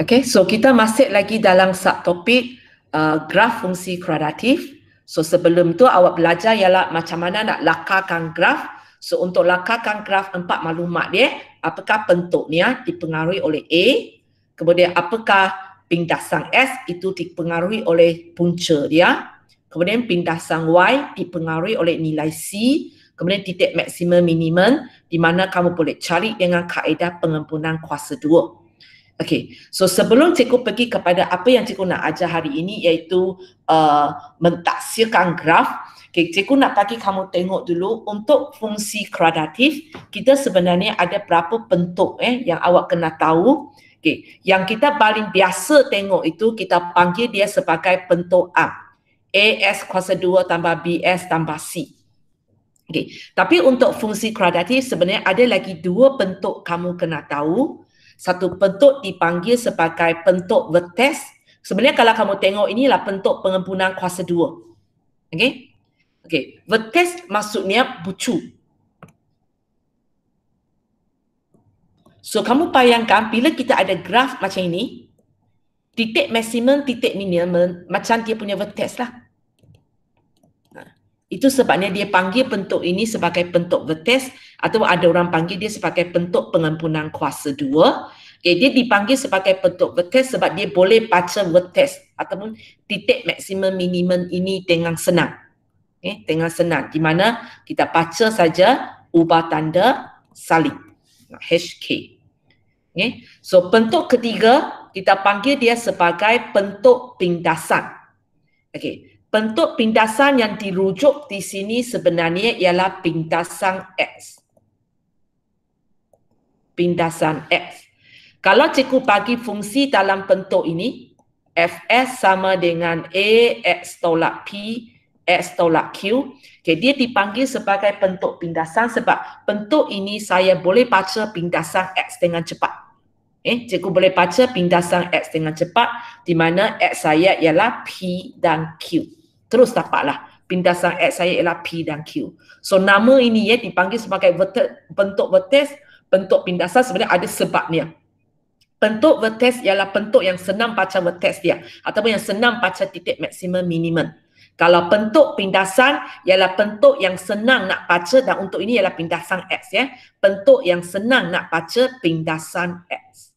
Okay, so kita masih lagi dalam subtopik graf fungsi kuadratif. So sebelum tu awak belajar ialah macam mana nak lakarkan graf. So untuk lakarkan graf 4 maklumat dia, apakah bentuknya dipengaruhi oleh A, kemudian apakah pindasan S itu dipengaruhi oleh punca dia, kemudian pindasan Y dipengaruhi oleh nilai C, kemudian titik maksimum minimum di mana kamu boleh cari dengan kaedah pengempunan kuasa 2. Okey, so sebelum cikgu pergi kepada apa yang cikgu nak ajar hari ini iaitu mentaksirkan graf, okay, cikgu nak bagi kamu tengok dulu untuk fungsi kuadratif kita sebenarnya ada berapa bentuk yang awak kena tahu. Okay, yang kita paling biasa tengok itu kita panggil dia sebagai bentuk A. AS kuasa 2 tambah BS tambah C. Okay, tapi untuk fungsi kuadratif sebenarnya ada lagi dua bentuk kamu kena tahu. Satu bentuk dipanggil sebagai bentuk vertes. Sebenarnya kalau kamu tengok inilah bentuk pengempunan kuasa 2. Okey. Okey, vertes maksudnya bucu. So kamu bayangkan bila kita ada graf macam ini, titik maksimum, titik minimum macam dia punya vertes lah. Itu sebabnya dia panggil bentuk ini sebagai bentuk vertes atau ada orang panggil dia sebagai bentuk pengempunan kuasa 2. Okay, dia dipanggil sebagai bentuk vertes sebab dia boleh baca vertes ataupun titik maksimum minimum ini dengan senang. Okay, dengan senang di mana kita baca saja ubah tanda salib HK. Okay. So bentuk ketiga kita panggil dia sebagai bentuk pindasan. Okay. Bentuk pindasan yang dirujuk di sini sebenarnya ialah pindasan X. Pindasan X. Kalau cikgu bagi fungsi dalam bentuk ini, Fs sama dengan A, X tolak P, X tolak Q. Okay, dia dipanggil sebagai bentuk pindasan sebab bentuk ini saya boleh baca pindasan X dengan cepat. Cikgu boleh baca pindasan X dengan cepat di mana X saya ialah P dan Q. Terus dapatlah pindasan X saya ialah P dan Q. So nama ini dipanggil sebagai bentuk vertes, bentuk pindasan sebenarnya ada sebabnya. Bentuk vertes ialah bentuk yang senang baca vertes dia ataupun yang senang baca titik maksimum minimum. Kalau bentuk pindasan ialah bentuk yang senang nak baca dan untuk ini ialah pindasan X ya. Bentuk yang senang nak baca pindasan X.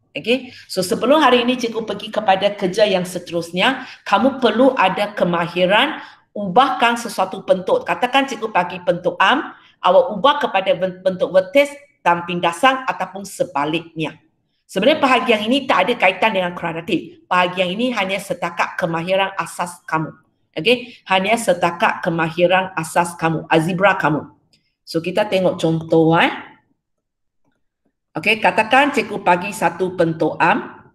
Okay. So sebelum hari ini cikgu pergi kepada kerja yang seterusnya, kamu perlu ada kemahiran ubahkan sesuatu bentuk. Katakan cikgu bagi bentuk am, awak ubah kepada bentuk vertes dan pindasan ataupun sebaliknya. Sebenarnya bahagian ini tak ada kaitan dengan kuadratif. Bahagian ini hanya setakat kemahiran asas kamu. Okay. Hanya setakat kemahiran asas kamu, algebra kamu. So kita tengok contoh Okey, katakan cikgu bagi satu bentuk am.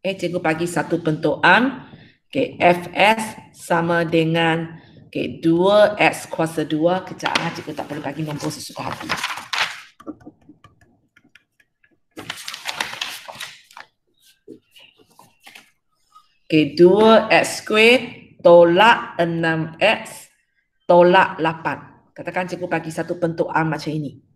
Cikgu bagi satu bentuk am. Okey, Fs sama dengan 2x kuasa 2. Kejap cikgu tak perlu bagi nombor sesuka hati. Okey, 2x squared tolak 6x tolak 8. Katakan cikgu bagi satu bentuk am macam ini.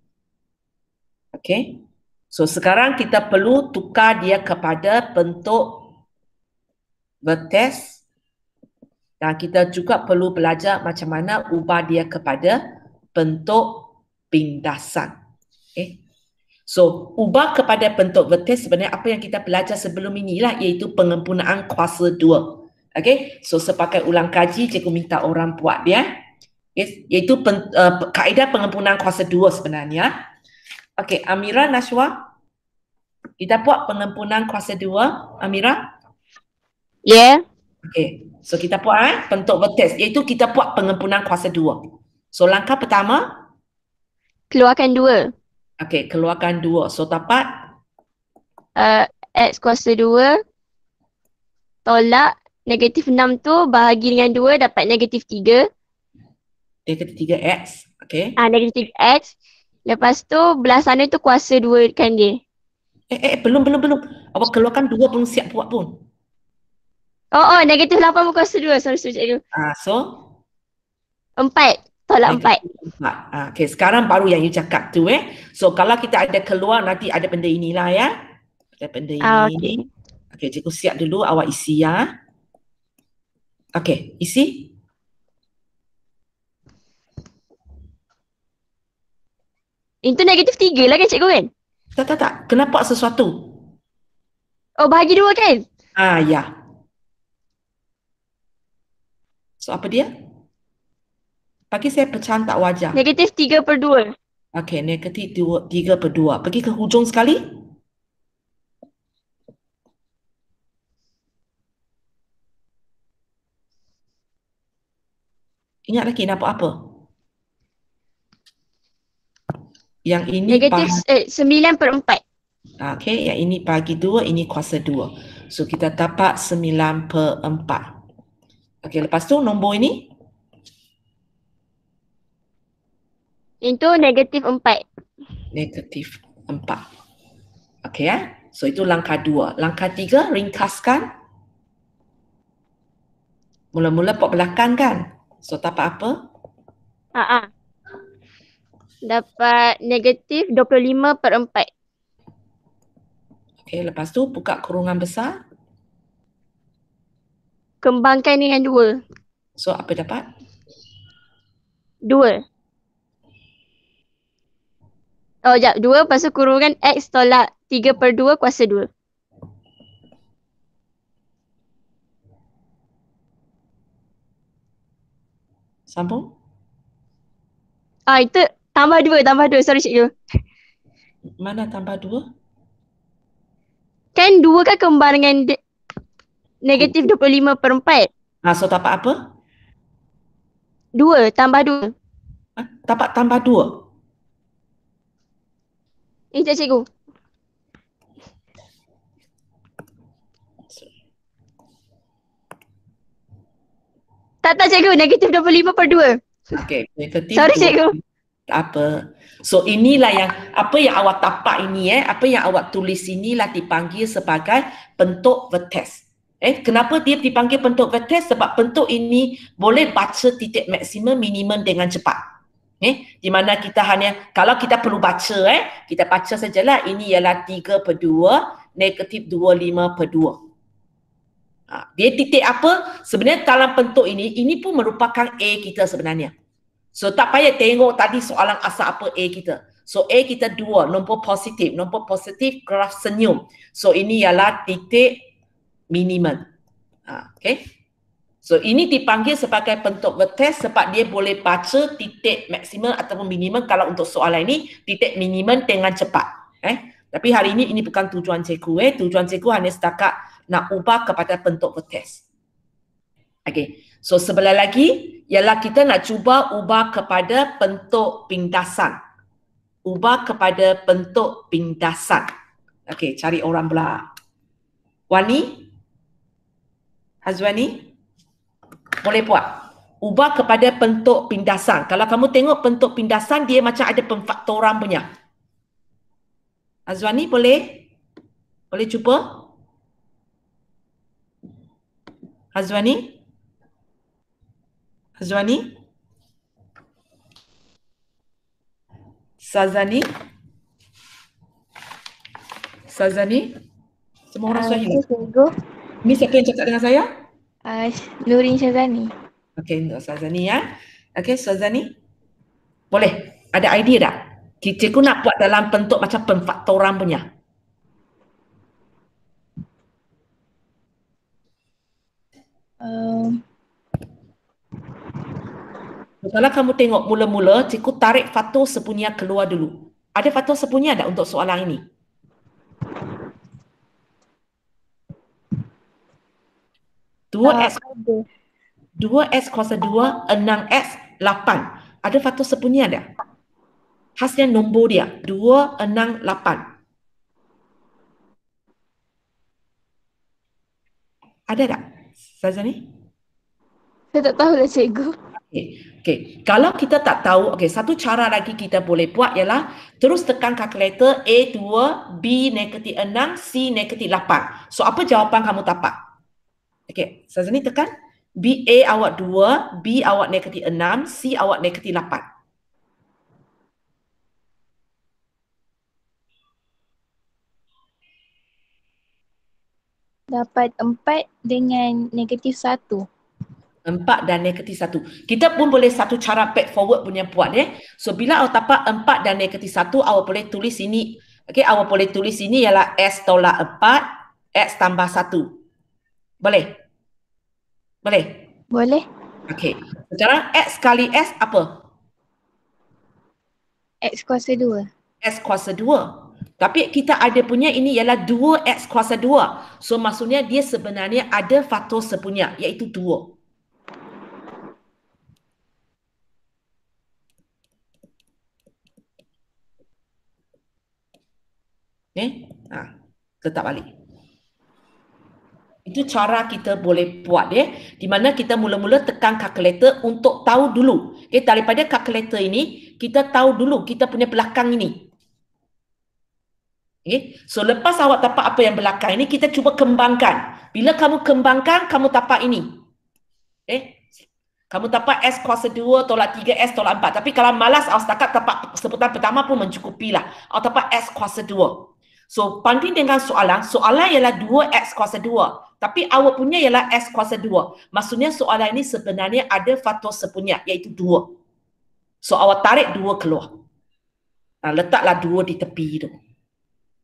Okay. So sekarang kita perlu tukar dia kepada bentuk vertes dan kita juga perlu belajar macam mana ubah dia kepada bentuk pindasan. Okay. So ubah kepada bentuk vertes sebenarnya apa yang kita belajar sebelum inilah iaitu pengempunaan kuasa 2. Okay. So sebagai ulang kaji cikgu minta orang buat dia. Iaitu kaedah pengempunaan kuasa 2 sebenarnya. Okey, Amira, Nashwa, kita buat pengempunan kuasa 2, Amira? Ya. Yeah. Okey, so kita buat bentuk vertes, iaitu kita buat pengempunan kuasa 2. So langkah pertama? Keluarkan 2. Okey, keluarkan 2. So dapat? X kuasa 2 tolak negatif 6 tu bahagi dengan 2 dapat negatif 3. Negatif 3X, okey. Negatif X. Lepas tu belah sana tu kuasa 2 kan dia. Belum. Awak keluarkan 2 belum siap buat pun. Oh, negatif 8 pun kuasa 2. Sorry cikgu. So? 4 tolak 4. Okey, sekarang baru yang you cakap tu So kalau kita ada keluar nanti ada benda inilah ya. Pakai benda ini. Okey. Okey, cikgu siap dulu, awak isi ya. Okey, isi. Itu negatif 3 lah kan cikgu kan? Tak. Kena nampak sesuatu. Oh, bahagi 2 kan? Ya. So, apa dia? Bagi saya pecahan tak wajar. Negatif 3/2. Okey, negatif 3/2. Pergi ke hujung sekali. Ingat lagi nampak apa? Yang ini Negatif 9/4. okey, yang ini bagi 2, ini kuasa 2. So, kita dapat 9/4. Okey, lepas tu nombor ini? Itu negatif 4. Negatif 4. Okey ya. So, itu langkah 2. Langkah 3, ringkaskan. Mula-mula pot belakang kan? So, dapat apa? Dapat negatif 25/4. Okey, lepas tu buka kurungan besar. Kembangkan dengan 2. So, apa dapat? 2. Oh, sekejap. 2 lepas tu kurungan X tolak 3/2 kuasa 2. Sambung. Itu tambah 2. Sorry cikgu. Mana tambah 2? Kan 2 kan kembar dengan negatif 25/4. So, dapat apa? 2 tambah 2. Dapat tambah 2. Tak cikgu. Tak cikgu. Negatif 25/2. Okey, negatif Sorry 2. cikgu. Tak apa. So, inilah yang, apa yang awak tapak ini, apa yang awak tulis inilah dipanggil sebagai bentuk vertex. Kenapa dia dipanggil bentuk vertex? Sebab bentuk ini boleh baca titik maksimum minimum dengan cepat. Di mana kita hanya, kalau kita perlu baca, kita baca sajalah, ini ialah 3/2, negatif 25/2. Dia titik apa? Sebenarnya dalam bentuk ini pun merupakan A kita sebenarnya. So, tak payah tengok tadi soalan asal apa A kita. So, A kita 2, nombor positif. Nombor positif, graf senyum. So, ini ialah titik minimum. Okay. So, ini dipanggil sebagai bentuk vertex sebab dia boleh baca titik maksimum ataupun minimum. Kalau untuk soalan ini, titik minimum dengan cepat. Tapi hari ini bukan tujuan cikgu. Tujuan cikgu hanya setakat nak ubah kepada bentuk vertex. Okay. So, sebelah lagi ialah kita nak cuba ubah kepada bentuk pindasan. Ubah kepada bentuk pindasan. Okay, cari orang pula. Wani? Hazwani? Boleh buat. Ubah kepada bentuk pindasan. Kalau kamu tengok bentuk pindasan, dia macam ada pemfaktoran punya. Hazwani boleh? Boleh cuba? Hazwani? Hazwani? Sazani? Sazani? Semua orang sudah hilang. Cikgu. Ini siapa yang cakap dengan saya? Nurin Syazani. Okey, untuk Sazani ya. Okey, Sazani. Boleh? Ada idea tak? Cikgu nak buat dalam bentuk macam pemfaktoran punya. Kalau kamu tengok mula-mula, cikgu tarik faktor sepunya keluar dulu. Ada faktor sepunya tak untuk soalan ini? Dua X kuasa 2, 6X, 8. Ada faktor sepunya tak? Khasnya nombor dia, 2, 6, 8. Ada tak, Sazani? Saya tak tahu lah cikgu. Okey. Kalau kita tak tahu, satu cara lagi kita boleh buat ialah terus tekan kalkulator A2, B negatif 6, C negatif 8. So, apa jawapan kamu dapat? Okey, Sazani tekan. B, A awak 2, B awak negatif 6, C awak negatif 8. dapat 4 dengan negatif 1. 4 dan negatif 1. Kita pun boleh satu cara back forward punya buat So bila awak dapat 4 dan negatif 1, awak boleh tulis sini. Okey, awak boleh tulis sini ialah S tolak 4, X tambah 1. Boleh? Boleh? Boleh? Okey. Sekarang X kali S apa? X kuasa 2. X kuasa 2. Tapi kita ada punya ini ialah 2X kuasa 2. So maksudnya dia sebenarnya ada faktor sepunya iaitu 2. Letak balik. Itu cara kita boleh buat di mana kita mula-mula tekan kalkulator untuk tahu dulu. Daripada kalkulator ini, kita tahu dulu kita punya belakang ini. So lepas awak dapat apa yang belakang ini, kita cuba kembangkan. Bila kamu kembangkan, kamu dapat ini. Kamu dapat S kuasa 2 tolak 3S tolak 4. Tapi kalau malas, awak setakat dapat sebutan pertama pun mencukupi lah. Awak dapat S kuasa 2. So banding dengan soalan ialah 2X kuasa 2. Tapi awak punya ialah S kuasa 2. Maksudnya soalan ini sebenarnya ada faktor sepunya iaitu 2. So awak tarik 2 keluar. Letaklah 2 di tepi tu.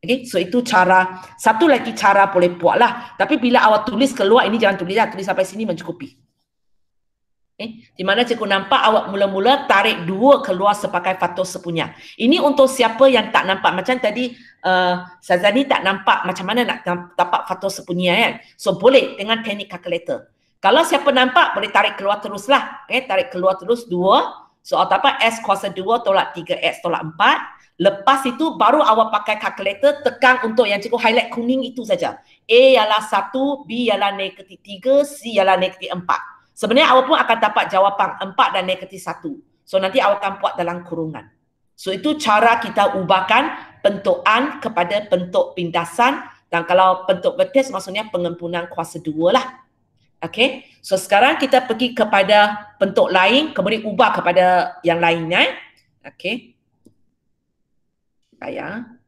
Okay, so itu cara, satu lagi cara boleh buat lah. Tapi bila awak tulis keluar, ini jangan tulis lah. Tulis sampai sini mencukupi. Di mana cikgu nampak awak mula-mula tarik 2 keluar sebagai faktor sepunya. Ini untuk siapa yang tak nampak. Macam tadi Sazani tak nampak macam mana nak dapat faktor sepunya kan. So boleh dengan teknik kalkulator. Kalau siapa nampak boleh tarik keluar teruslah. Tarik keluar terus 2. So awak dapat S kuasa 2 tolak 3X tolak 4. Lepas itu baru awak pakai kalkulator tekan untuk yang cikgu highlight kuning itu saja. A ialah 1, B ialah negatif 3, C ialah negatif 4. Sebenarnya awak pun akan dapat jawapan 4 dan negatif 1. So nanti awak akan buat dalam kurungan. So itu cara kita ubahkan bentukan kepada bentuk pindasan. Dan kalau bentuk vertex maksudnya pengempunan kuasa 2 lah. Okay. So sekarang kita pergi kepada bentuk lain. Kemudian ubah kepada yang lainnya. Okay. Bayang.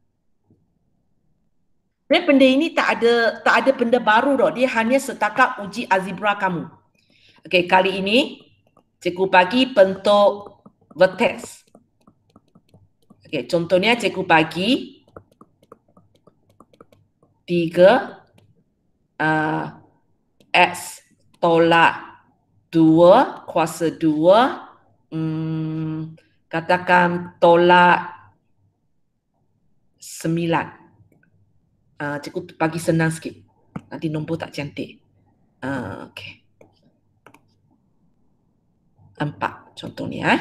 Sebenarnya benda ini tak ada benda baru dah. Dia hanya setakat uji algebra kamu. Okey, kali ini cikgu bagi bentuk vertex. Okey, contohnya cikgu bagi 3 X tolak 2 kuasa 2 katakan tolak 9. Cikgu bagi senang sikit. Nanti nombor tak cantik. Okey. 4 contohnya.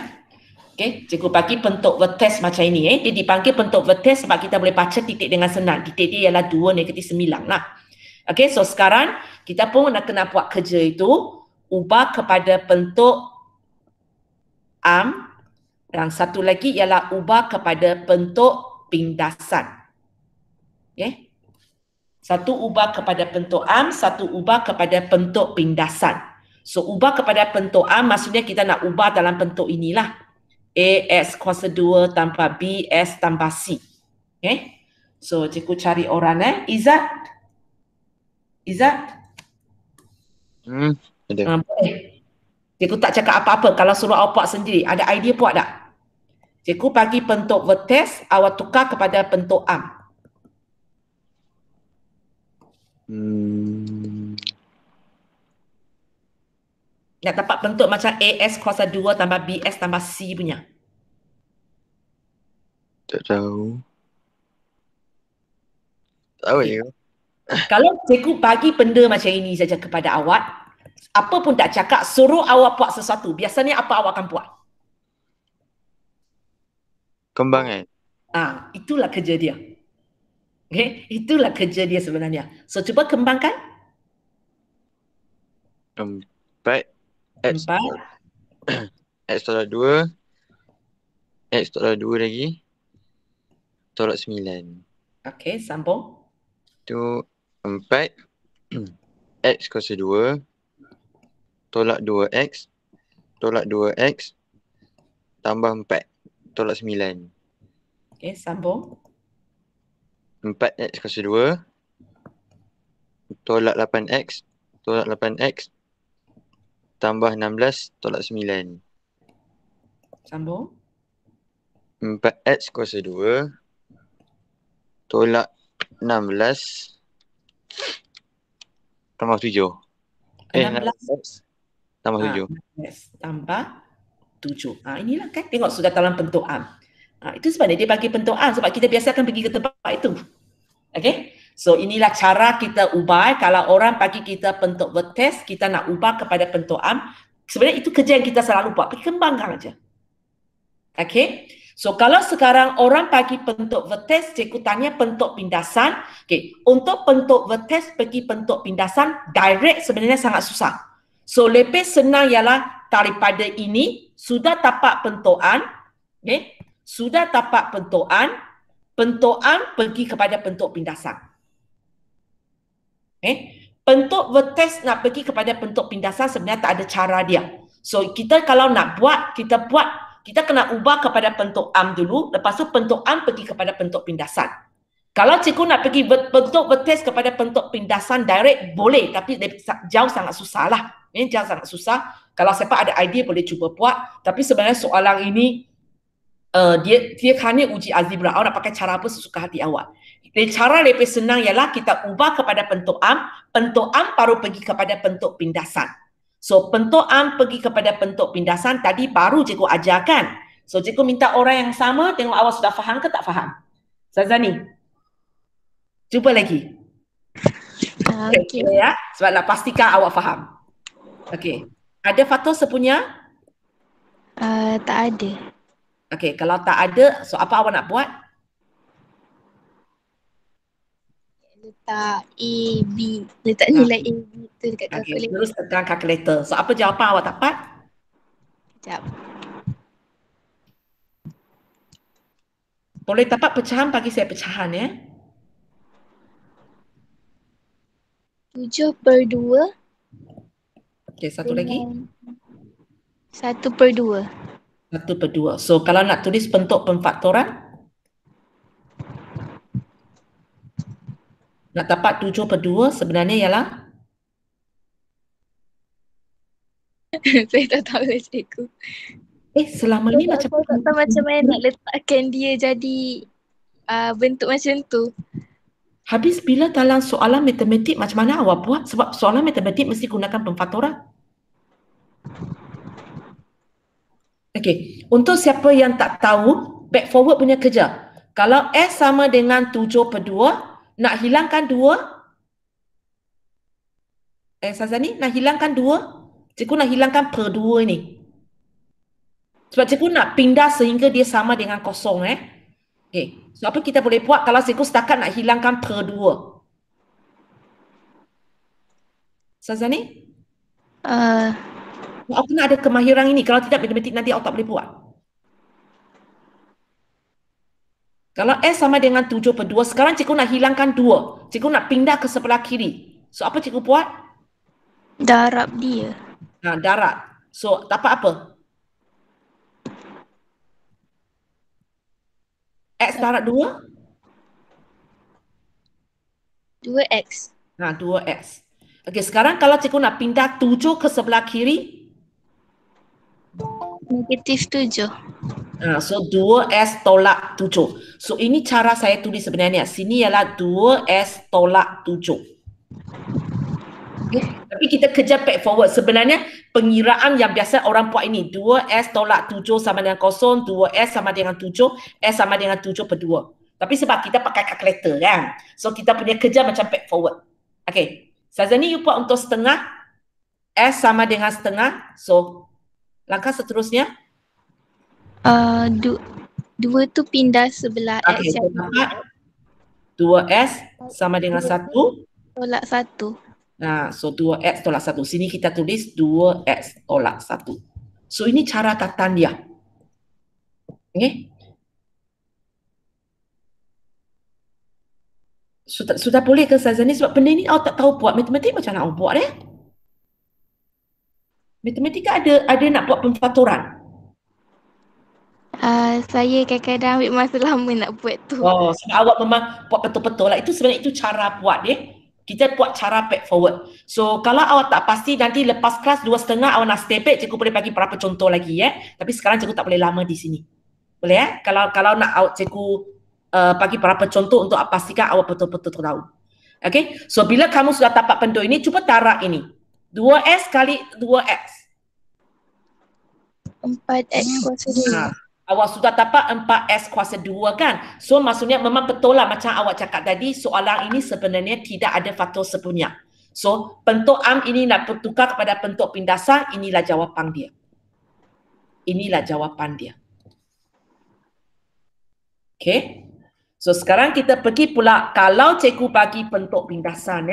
Okey, cikgu bagi bentuk vertex macam ini. Dia dipanggil bentuk vertex sebab kita boleh baca titik dengan senang. Titik dia ialah 2 negatif 9 lah. Okey, so sekarang kita pun nak kena buat kerja itu ubah kepada bentuk arm dan satu lagi ialah ubah kepada bentuk pindasan. Okey. Satu ubah kepada bentuk arm, satu ubah kepada bentuk pindasan. So, ubah kepada bentuk A maksudnya kita nak ubah dalam bentuk inilah. AX kuasa 2 tanpa BS tambah C. Okay. So, cikgu cari orang Izzat. Izzat? Ada. Boleh. Cikgu tak cakap apa-apa. Kalau suruh awak buat sendiri, ada idea buat tak? Cikgu bagi bentuk vertex, awak tukar kepada bentuk arm. Nak dapat bentuk macam AS kuasa 2 tambah BS tambah C punya. Tak tahu. Tahu je. Kalau cikgu bagi benda macam ini saja kepada awak, apa pun tak cakap, suruh awak buat sesuatu. Biasanya apa awak akan buat? Kembangan. Itulah kerja dia. Okay? Itulah kerja dia sebenarnya. So, cuba kembangkan. 4 X 4. X tolak 2 X tolak 2 lagi tolak 9. Okey, sambung. Tu 4 X kuasa 2 tolak 2X tolak 2X tambah 4 tolak 9. Okey, sambung. 4X kuasa 2 tolak 8x, tolak 8x, tambah 16, tolak 9. Sambung. 4x kuasa 2, tolak 16, tambah 7. 16. 16 tambah 7. 16 tambah 7. Inilah kan, tengok sudah dalam bentuk am. Itu sebabnya dia bagi bentuk am, sebab kita biasa akan pergi ke tempat itu. Okay? So inilah cara kita ubah. Kalau orang bagi kita bentuk vertex, kita nak ubah kepada bentuk am. Sebenarnya itu kerja yang kita selalu buat, pergi kembangkan aja. Okay? So kalau sekarang orang bagi bentuk vertex, cikgu tanya bentuk pindasan. Okay. Untuk bentuk vertex pergi bentuk pindasan, direct sebenarnya sangat susah. So lebih senang ialah daripada ini, sudah tapak bentukan. Okay? Sudah tapak bentukan pergi kepada bentuk pindasan. Bentuk vertex nak pergi kepada bentuk pindasan sebenarnya tak ada cara dia. So kita kalau nak buat, kita kena ubah kepada bentuk am dulu, lepas tu bentuk am pergi kepada bentuk pindasan. Kalau cikgu nak pergi bentuk vertex kepada bentuk pindasan direct boleh, tapi jauh sangat susah lah. Jauh sangat susah. Kalau siapa ada idea boleh cuba buat, tapi sebenarnya soalan ini dia hanya uji algebra. Awak nak pakai cara apa sesuka hati awak. Cara lebih senang ialah kita ubah kepada bentuk am baru pergi kepada bentuk pindasan. So bentuk am pergi kepada bentuk pindasan tadi baru cikgu ajarkan. So cikgu minta orang yang sama, tengok awak sudah faham ke tak faham. Sazani, cuba lagi. Okay. Ya, sebab nak pastikan awak faham. Okey. Ada Fatul sepunya? Tak ada. Okey, kalau tak ada, so apa awak nak buat? Letak A, B. Letak nilai A, B tu dekat Okey, kalkulator. terus tekan kalkulator. So apa jawapan awak dapat? Sekejap. Boleh dapat pecahan, bagi saya pecahan ya. 7/2. Okey, satu lagi. 1/2. 1/2. So kalau nak tulis bentuk pemfaktoran, nak dapat 7/2 sebenarnya ialah Saya tak tahu cikgu. selama ni macam Saya tak tahu macam mana nak letakkan dia jadi bentuk macam tu. habis bila dalam soalan matematik macam mana awak buat? Sebab soalan matematik mesti gunakan pemfaktoran. Okey, untuk siapa yang tak tahu, back forward punya kerja. Kalau S sama dengan 7/2, nak hilangkan 2. Sazani, nak hilangkan 2. Cikgu nak hilangkan per 2 ini. Sebab cikgu nak pindah sehingga dia sama dengan kosong. Okey, so apa kita boleh buat kalau cikgu setakat nak hilangkan per 2? Sazani? Awak kena ada kemahiran ini. Kalau tidak matematik nanti awak tak boleh buat. Kalau S sama dengan 7/2, sekarang cikgu nak hilangkan 2. Cikgu nak pindah ke sebelah kiri. So apa cikgu buat? Darab dia. Darat. So dapat apa? X darat 2? 2x. 2x. Okey, sekarang kalau cikgu nak pindah 7 ke sebelah kiri, -7. so 2s tolak 7. So ini cara saya tulis sebenarnya. Sini ialah 2s tolak 7. Okay. Tapi kita kerja back forward. Sebenarnya pengiraan yang biasa orang buat ini. 2s tolak 7 sama dengan 0, 2s sama dengan 7, s sama dengan 7/2. Tapi sebab kita pakai kalkulator kan. So kita punya kerja macam back forward. Okay. Sazani you buat untuk setengah. S sama dengan setengah. So langkah seterusnya. 2 tu pindah sebelah Okey, x so dapat 2s sama dengan 1. tolak 1. So 2x tolak 1. Sini kita tulis 2x tolak 1. So ini cara tatan dia. Okay. Sudah boleh ke Sazani? Sebab benda ni awak tak tahu buat matematik macam mana awak buat Matematika ada nak buat pemfaktoran. Saya kadang-kadang ambil masa lama nak buat tu. Sebab awak memang buat betul-betul lah. Itu sebenarnya itu cara buat Kita buat cara back forward. So kalau awak tak pasti nanti lepas kelas 2.30 awak nak stay back, cikgu boleh bagi beberapa contoh lagi ya. Tapi sekarang cikgu tak boleh lama di sini. Boleh ya? Kalau nak awak cikgu bagi beberapa contoh untuk pastikan awak betul-betul tahu. Okay? So bila kamu sudah dapat bentuk ini, cuba tarak ini. 2S kali 2X. 4X kuasa 2. Awak sudah dapat 4S kuasa 2 kan? So maksudnya memang betul lah macam awak cakap tadi, soalan ini sebenarnya tidak ada faktor sepunya. So bentuk am ini nak bertukar kepada bentuk pindasan, inilah jawapan dia. Inilah jawapan dia. Okay? So sekarang kita pergi pula, kalau cikgu bagi bentuk pindasan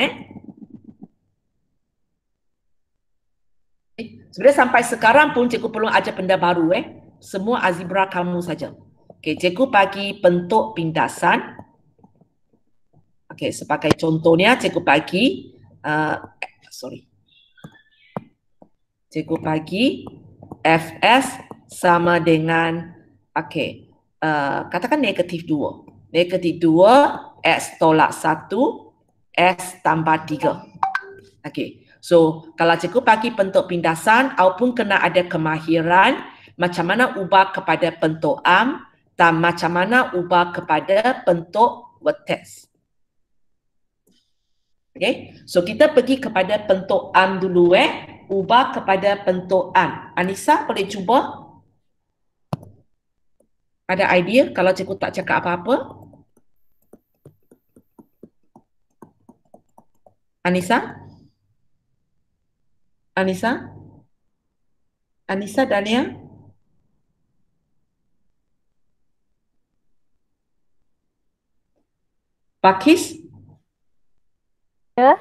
sebenarnya sampai sekarang pun cikgu perlu ajar benda baru semua algebra kamu saja. Okey, cikgu bagi bentuk pindasan. Okey, sebagai contohnya cikgu bagi cikgu bagi Fs sama dengan katakan negatif 2. Negatif 2 X tolak 1 S tambah 3. Okey. So, kalau cikgu bagi bentuk pindasan, awak pun kena ada kemahiran macam mana ubah kepada bentuk am dan macam mana ubah kepada bentuk vertex. Okay, so kita pergi kepada bentuk am dulu ubah kepada bentuk am. Anissa boleh cuba? Ada idea kalau cikgu tak cakap apa-apa? Anissa? Anissa? Anissa, Dania? Pakis? Ya.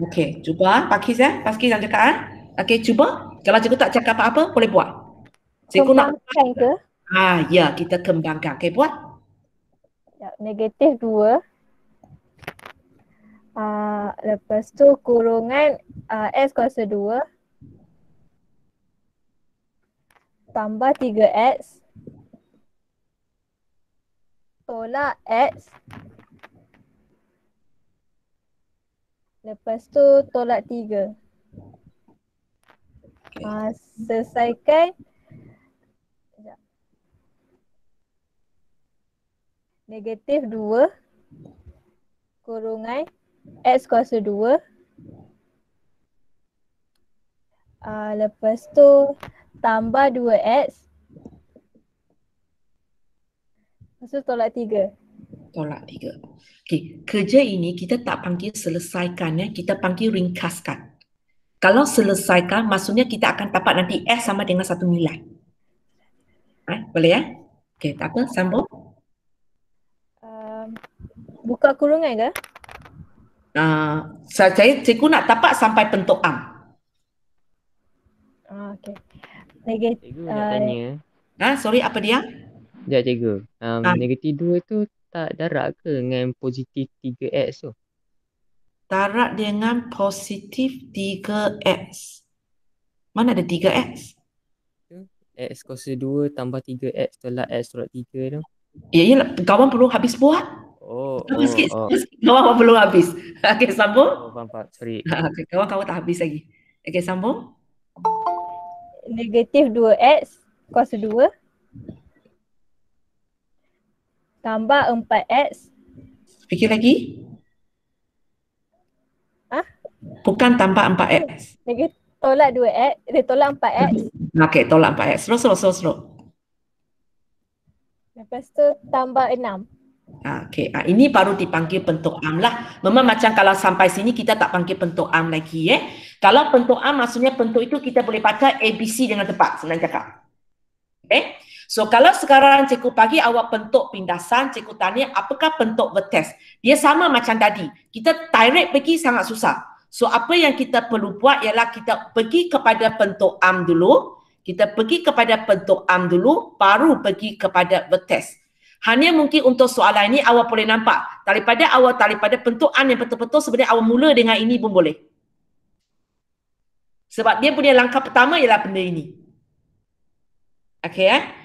Okey, cuba Pakis Pakis yang cakap Okey, cuba. Kalau cikgu tak cakap apa-apa, boleh buat. Cikgu nak ke? Ya, kita kembangkan. Okey, buat. Ya, negatif 2. Lepas tu kurungan S kuasa 2 tambah 3X tolak X. Lepas tu tolak 3. Selesaikan. Negatif 2 kurungan X kuasa 2. Lepas tu tambah 2X. Lepas tu tolak 3. Tolak 3. Okey, kerja ini kita tak panggil selesaikan kita panggil ringkaskan. Kalau selesaikan, maksudnya kita akan dapat nanti S sama dengan 1 nilai. Boleh ya? Okey, tak apa, sambung. Buka kurungan ke? Cikgu nak dapat sampai bentuk am. Okey. Negatif. Cikgu nak tanya. Sorry, apa dia? Sekejap cikgu. Negatif 2 tu tak darat ke dengan positif 3X tu? Darat dengan positif 3X. Mana ada 3X? X kuasa 2 tambah 3X tolak X tolak 3 tu. Ya, kawan perlu habis buat. Sikit. Kawan belum habis. Okey, sambung. Faham. Sorry. Okay, kawan tak habis lagi. Okey, sambung. Negatif 2X kuasa 2 tambah 4X. Fikir lagi. Bukan tambah 4X. Negatif tolak 2X, dia tolak 4X. Okey, tolak 4X. Slow. Lepas tu tambah 6. Okey, ini baru dipanggil bentuk am lah. Memang macam kalau sampai sini kita tak panggil bentuk am lagi Kalau bentuk am maksudnya bentuk itu kita boleh baca ABC dengan tepat, senang cakap. Okay? So kalau sekarang cikgu bagi awak bentuk pindasan, cikgu tanya apakah bentuk vertex? Dia sama macam tadi. Kita direct pergi sangat susah. So apa yang kita perlu buat ialah kita pergi kepada bentuk am dulu. Kita pergi kepada bentuk am dulu, baru pergi kepada vertex. Hanya mungkin untuk soalan ini awak boleh nampak. Daripada bentuk am yang betul-betul sebenarnya awak mula dengan ini pun boleh. Sebab dia punya langkah pertama ialah benda ini. Okey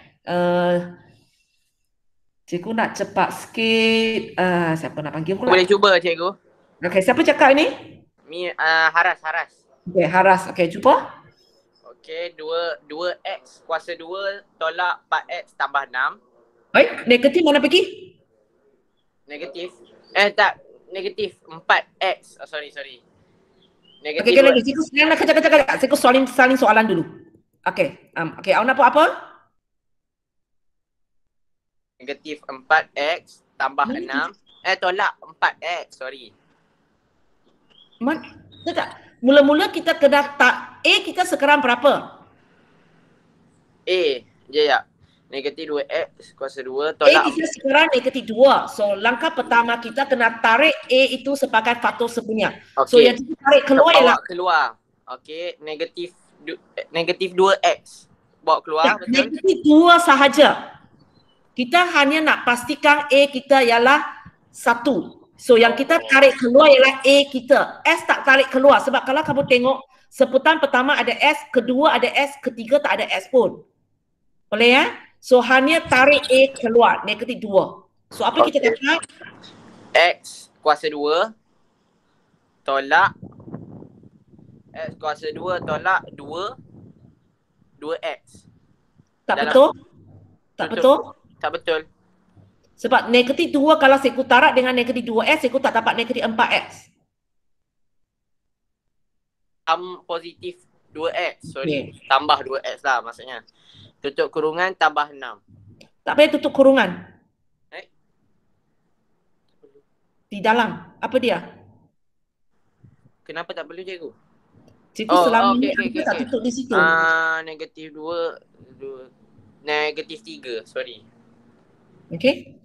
cikgu nak cepat sikit. Siapa nak panggil pula? Boleh cuba cikgu. Okey, siapa cakap ni? Haras. Okey, Haras. Okey, cuba. Okey, 2x kuasa 2 tolak 4x tambah 6. Baik, negatif mana pergi? Negatif. Tak. Negatif 4x. Oh, sorry. Okey, Negatif okey 2. lagi. Cikgu kejap. Cikgu saling soalan dulu. Okey, okey, awak nak buat apa? Negatif 4x tambah 6. Tolak 4x. Sorry. Tak. Mula-mula kita kena A kita sekarang berapa? Ya. Negatif 2x kuasa 2 A tolak kita sekarang negatif 2. So, langkah pertama kita kena tarik A itu sebagai faktor sebenarnya. So, yang kita tarik keluar ialah keluar. Okey, negatif 2x. Bawa keluar, betul? negatif 2 sahaja. Kita hanya nak pastikan A kita ialah 1. So, yang kita tarik keluar ialah A kita. S tak tarik keluar. Sebab kalau kamu tengok, sebutan pertama ada S, kedua ada S, ketiga tak ada S pun. Boleh ya? So, hanya tarik A keluar, negatif 2. So, apa kita kata? X kuasa 2 tolak X kuasa 2 tolak 2x. Tak betul? Tak betul? Tak betul. Sebab negatif 2 kalau saya tarik dengan negatif 2x, saya tak dapat negatif 4x. Positif 2x, sorry. Tambah 2x lah maksudnya. Tutup kurungan tambah 6. Tak payah tutup kurungan. Eh? Di dalam. Apa dia? Kenapa tak perlu cikgu? Cikgu selama ni tak tutup di situ. Negatif 2, negatif 3, sorry. Okey.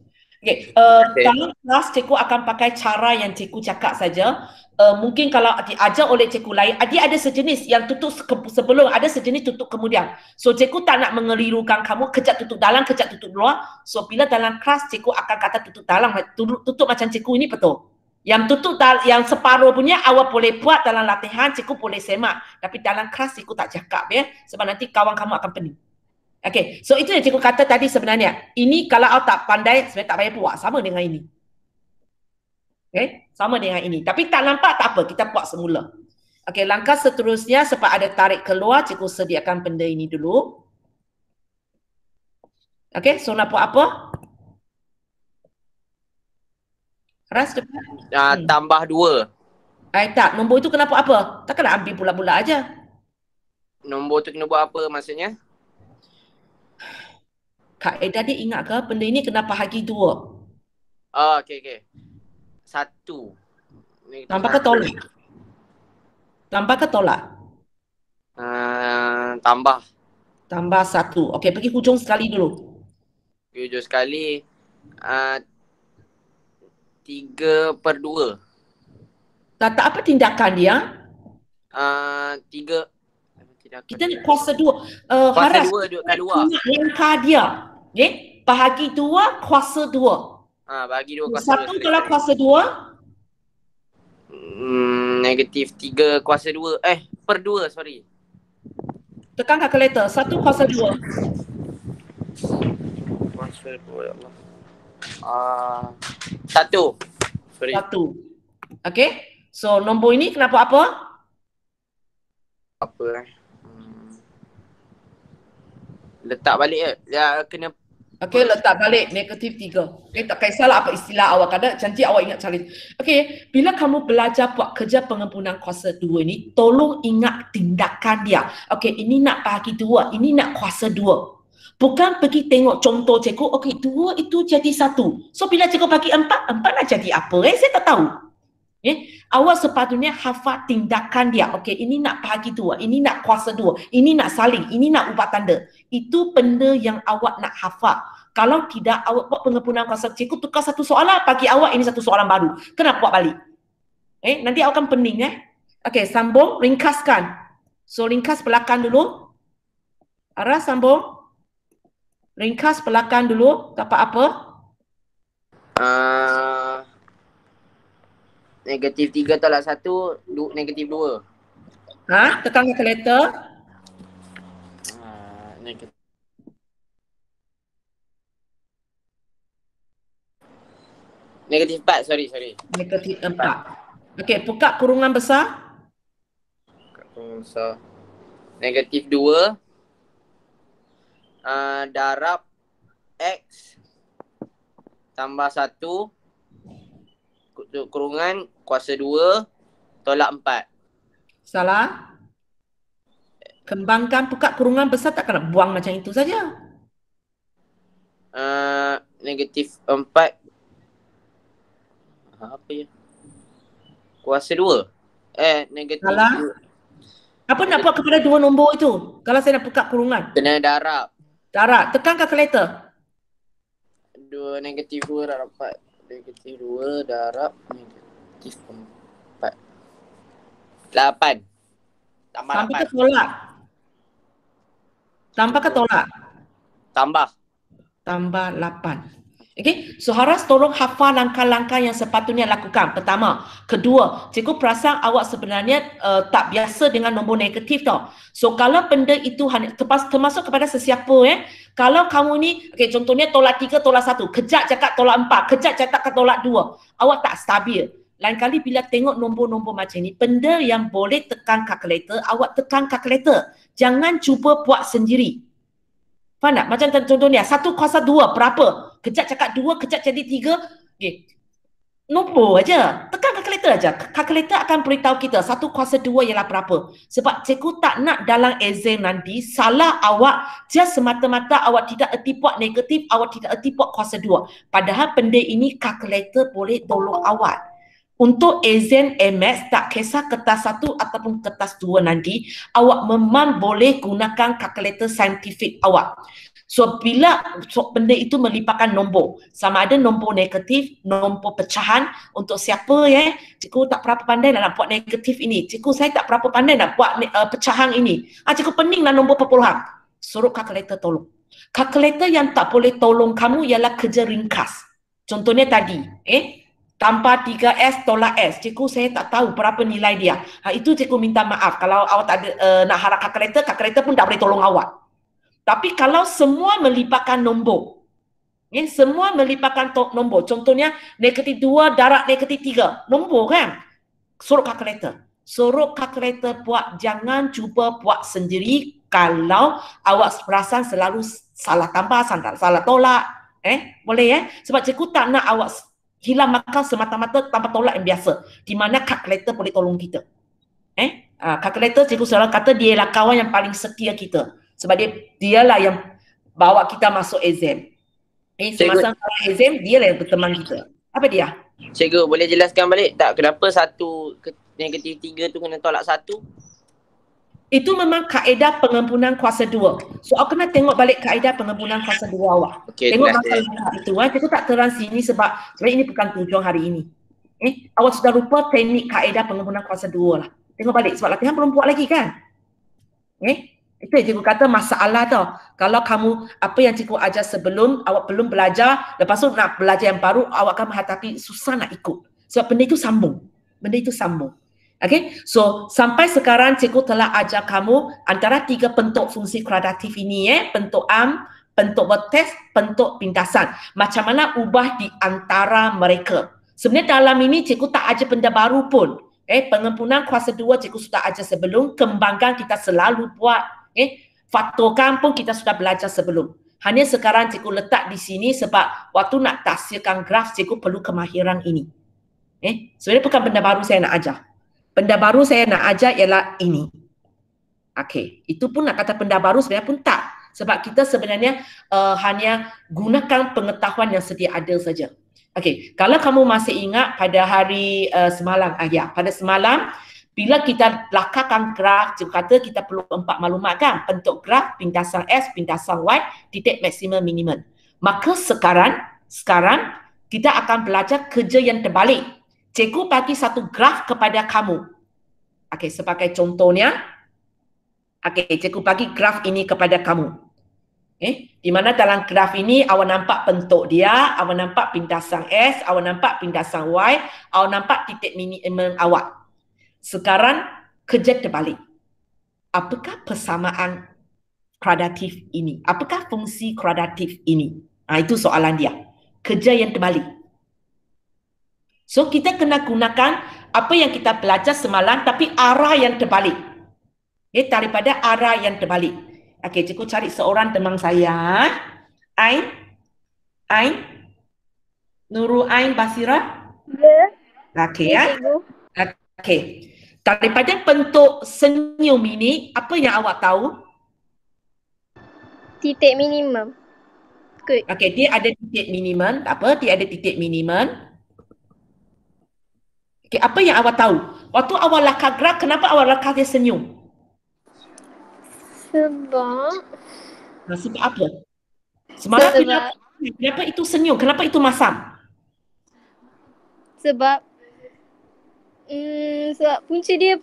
Dalam kelas cikgu akan pakai cara yang cikgu cakap saja. Mungkin kalau diajar oleh cikgu lain, dia ada sejenis yang tutup sebelum, ada sejenis tutup kemudian. So cikgu tak nak mengelirukan kamu kejap tutup dalam, kejap tutup luar. So bila dalam kelas cikgu akan kata tutup dalam, tutup macam cikgu ini betul. Yang tutup yang separuh punya awak boleh buat dalam latihan, cikgu boleh semak. Tapi dalam kelas cikgu tak cakap ya, sebab nanti kawan kamu akan pening. Okay, so itu yang cikgu kata tadi sebenarnya. Ini kalau awak tak pandai, sebenarnya tak payah buat. Sama dengan ini. Okay, sama dengan ini. Tapi tak nampak, tak apa. Kita buat semula. Okay, langkah seterusnya sebab ada tarik keluar, cikgu sediakan benda ini dulu. Okay, so nak buat apa? Ras cepat. Tambah 2. Tak, nombor itu kena buat apa? Takkan nak ambil bulat-bulat aja. Nombor tu kena buat apa maksudnya? Kaedah dia ingat ke benda ini kena bahagi 2. Okey. 1. Tambah ke tolak? Tambah ke tolak? Tambah. Tambah 1. Okey, pergi hujung sekali dulu. Hujung sekali. 3/2. Tak apa tindakan dia? 3. Kita nak kuasa 2. Kuasa Haras 2 duduk kat luar. langkah dia. Okay? Bahagi 2, kuasa 2. Bagi 2 kuasa 2. 1 kalau kuasa 2. Negatif 3 kuasa 2. Per 2, sorry. Tekan kalkulator. 1 kuasa 2. Kuasa 2, ya Allah. 1. Sorry. 1. Okay? So, nombor ini kenapa apa? Apa letak balik ya kena. Okey, letak balik negatif 3. Okey, tak kisahlah apa istilah awak ada, janji awak ingat cari. Okey, bila kamu belajar buat kerja pengembunan kuasa 2 ni, tolong ingat tindakan dia. Okey, ini nak bahagi 2, ini nak kuasa 2. Bukan pergi tengok contoh cikgu, okey 2 itu jadi 1. So bila cikgu bagi 4, 4 nak jadi apa? Saya tak tahu. Awak sepatutnya hafal tindakan dia. Okey, ini nak bahagi 2, ini nak kuasa 2, ini nak saling, ini nak ubah tanda. Itu benda yang awak nak hafal. Kalau tidak, awak buat pengembunan kuasa, cikgu tukar satu soalan, bagi awak ini satu soalan baru. Kena buat balik. Nanti awak akan pening. Okey, sambung, ringkaskan. So, ringkas belakang dulu. Ara, sambung. Ringkas belakang dulu, dapat apa? Negatif 3 tolak 1, negatif 2. Tekan kalkulator. Negatif 4, sorry. Negatif 4. Okey, buka kurungan besar. So, negatif 2 darab X tambah 1 kurungan kuasa 2 tolak 4. Salah. Kembangkan buka kurungan besar, tak kena buang macam itu saja. Negatif 4 apa ya? Kuasa 2. Negatif Salah. 2. Apa nak buat kepada dua nombor itu? Kalau saya nak buka kurungan. Kena darab. Darab. Tekan kalkulator. 2 negatif 2 darab 4. Negatif 2 darab negatif 4. 8. Tambah Tambah ke 8. tolak? Tambah ke tolak? Tambah. Tambah 8. Okey, so Haras tolong hafal langkah-langkah yang sepatutnya lakukan. Pertama. Kedua, cikgu perasan awak sebenarnya tak biasa dengan nombor negatif tau. So kalau benda itu hanya termasuk kepada sesiapa kalau kamu ni, okey contohnya tolak 3, tolak 1, kejap cakap tolak 4, kejap cakap tolak 2, awak tak stabil. Lain kali bila tengok nombor-nombor macam ni, benda yang boleh tekan kalkulator, awak tekan kalkulator. Jangan cuba buat sendiri. Faham tak? Macam contohnya, 1 kuasa 2 berapa? Kejap cakap 2, kejap jadi 3. Okay. Nombor aja. Tekan kalkulator aja. Kalkulator akan beritahu kita 1 kuasa 2 ialah berapa. Sebab cikgu tak nak dalam exam nanti salah awak just semata-mata awak tidak erti buat negatif, awak tidak erti buat kuasa 2. Padahal benda ini kalkulator boleh tolong awak. Untuk exam MS, tak kisah kertas 1 ataupun kertas 2 nanti, awak memang boleh gunakan kalkulator saintifik awak. So, bila benda itu melibatkan nombor, sama ada nombor negatif, nombor pecahan, untuk siapa cikgu tak berapa pandai nak buat negatif ini. Cikgu saya tak berapa pandai nak buat pecahan ini. Cikgu peninglah nombor perpuluhan. Suruh kalkulator tolong. Kalkulator yang tak boleh tolong kamu ialah kerja ringkas. Contohnya tadi, tanpa 3S tolak S. Cikgu saya tak tahu berapa nilai dia. Itu cikgu minta maaf. Kalau awak tak ada nak harap kalkulator pun tak boleh tolong awak. Tapi kalau semua melibatkan nombor, semua melibatkan nombor. Contohnya negatif 2 darab negatif 3. Nombor kan? Suruh kalkulator. Suruh kalkulator buat. Jangan cuba buat sendiri kalau awak perasan selalu salah tambah, salah tolak. Boleh Sebab cikgu tak nak awak hilang makan semata-mata tanpa tolak yang biasa. Di mana kalkulator boleh tolong kita. Kalkulator cikgu selalu kata dia ialah kawan yang paling setia kita. Sebab dialah yang bawa kita masuk exam. Semasa exam, dia lah yang berteman kita. Apa dia? Cikgu boleh jelaskan balik tak kenapa negatif 3 tu kena tolak 1? Itu memang kaedah pengembunan kuasa 2. So, awak kena tengok balik kaedah pengembunan kuasa 2 awak. Okay, tengok masalah itu. Cikgu tak terang sini sebab sebenarnya ini bukan tujuan hari ini. Awak sudah lupa teknik kaedah pengembunan kuasa 2 lah. Tengok balik sebab latihan belum buat lagi kan? Itu yang cikgu kata masalah tau. Kalau kamu, apa yang cikgu ajar sebelum, awak belum belajar, lepas tu nak belajar yang baru, awak akan menghadapi susah nak ikut. Sebab benda itu sambung. Okay, so sampai sekarang cikgu telah ajar kamu antara 3 bentuk fungsi kuadratif ini bentuk am, bentuk vertex, bentuk pintasan. Macam mana ubah di antara mereka. Sebenarnya dalam ini cikgu tak ajar benda baru pun. Pengembunan kuasa 2 cikgu sudah ajar sebelum, kembangkan kita selalu buat. Faktorkan pun kita sudah belajar sebelum. Hanya sekarang cikgu letak di sini sebab waktu nak tafsirkan graf cikgu perlu kemahiran ini. Sebenarnya bukan benda baru saya nak ajar. Benda baru saya nak ajar ialah ini. Okey, itu pun nak kata benda baru sebenarnya pun tak. Sebab kita sebenarnya hanya gunakan pengetahuan yang sedia ada saja. Okey, kalau kamu masih ingat pada hari semalam, pada semalam bila kita lakarkan graf, cikgu kata kita perlu 4 maklumat kan? Bentuk graf, pintasan S, pintasan Y, titik maksimum minimum. Maka sekarang kita akan belajar kerja yang terbalik. Cikgu bagi satu graf kepada kamu. Okey, sebagai contohnya, cikgu bagi graf ini kepada kamu. Di mana dalam graf ini awak nampak bentuk dia, awak nampak pintasan S, awak nampak pintasan Y, awak nampak titik minimum awak. Sekarang kerja terbalik. Apakah persamaan kuadratif ini? Apakah fungsi kuadratif ini? Itu soalan dia. Kerja yang terbalik. So kita kena gunakan apa yang kita belajar semalam tapi arah yang terbalik. Okay, daripada arah yang terbalik. Okey, cikgu cari seorang teman saya. Ain. Nurul Ain Basira. Ya. Okey ya. Cikgu. Okey. Daripada bentuk senyum ini, apa yang awak tahu? Titik minimum. Good. Okey, dia ada titik minimum. Tak apa, dia ada titik minimum. Okey, apa yang awak tahu? Waktu awak lakar graf, kenapa awak lakar dia senyum? Sebab Sebab apa? Semalam kenapa itu senyum? Kenapa itu masam? sebab punca dia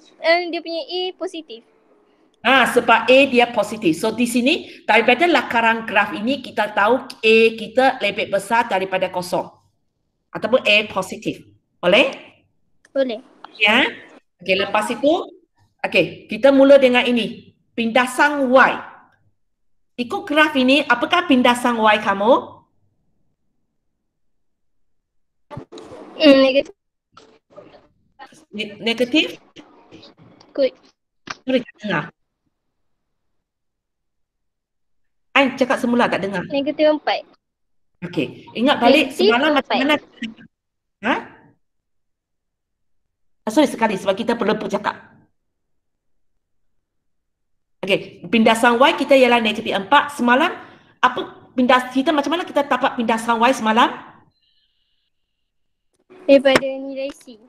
dia punya A positif. Sebab A dia positif. So di sini daripada lakaran graf ini kita tahu A kita lebih besar daripada kosong. Ataupun A positif. Boleh? Boleh. Ya. Okey, lepas itu okey, kita mula dengan ini. Pindasan Y. Ikut graf ini, apakah pindasan Y kamu? Negatif. Negatif? Good. Sorry, tak dengar. Ain cakap semula tak dengar. Negatif 4. Okey, ingat balik Negatif semalam macam 4. mana? Sorry sekali sebab kita perlu cakap. Okey, pindasan Y kita ialah negatif 4. Semalam apa kita macam mana kita dapat pindasan Y semalam? Daripada nilai C.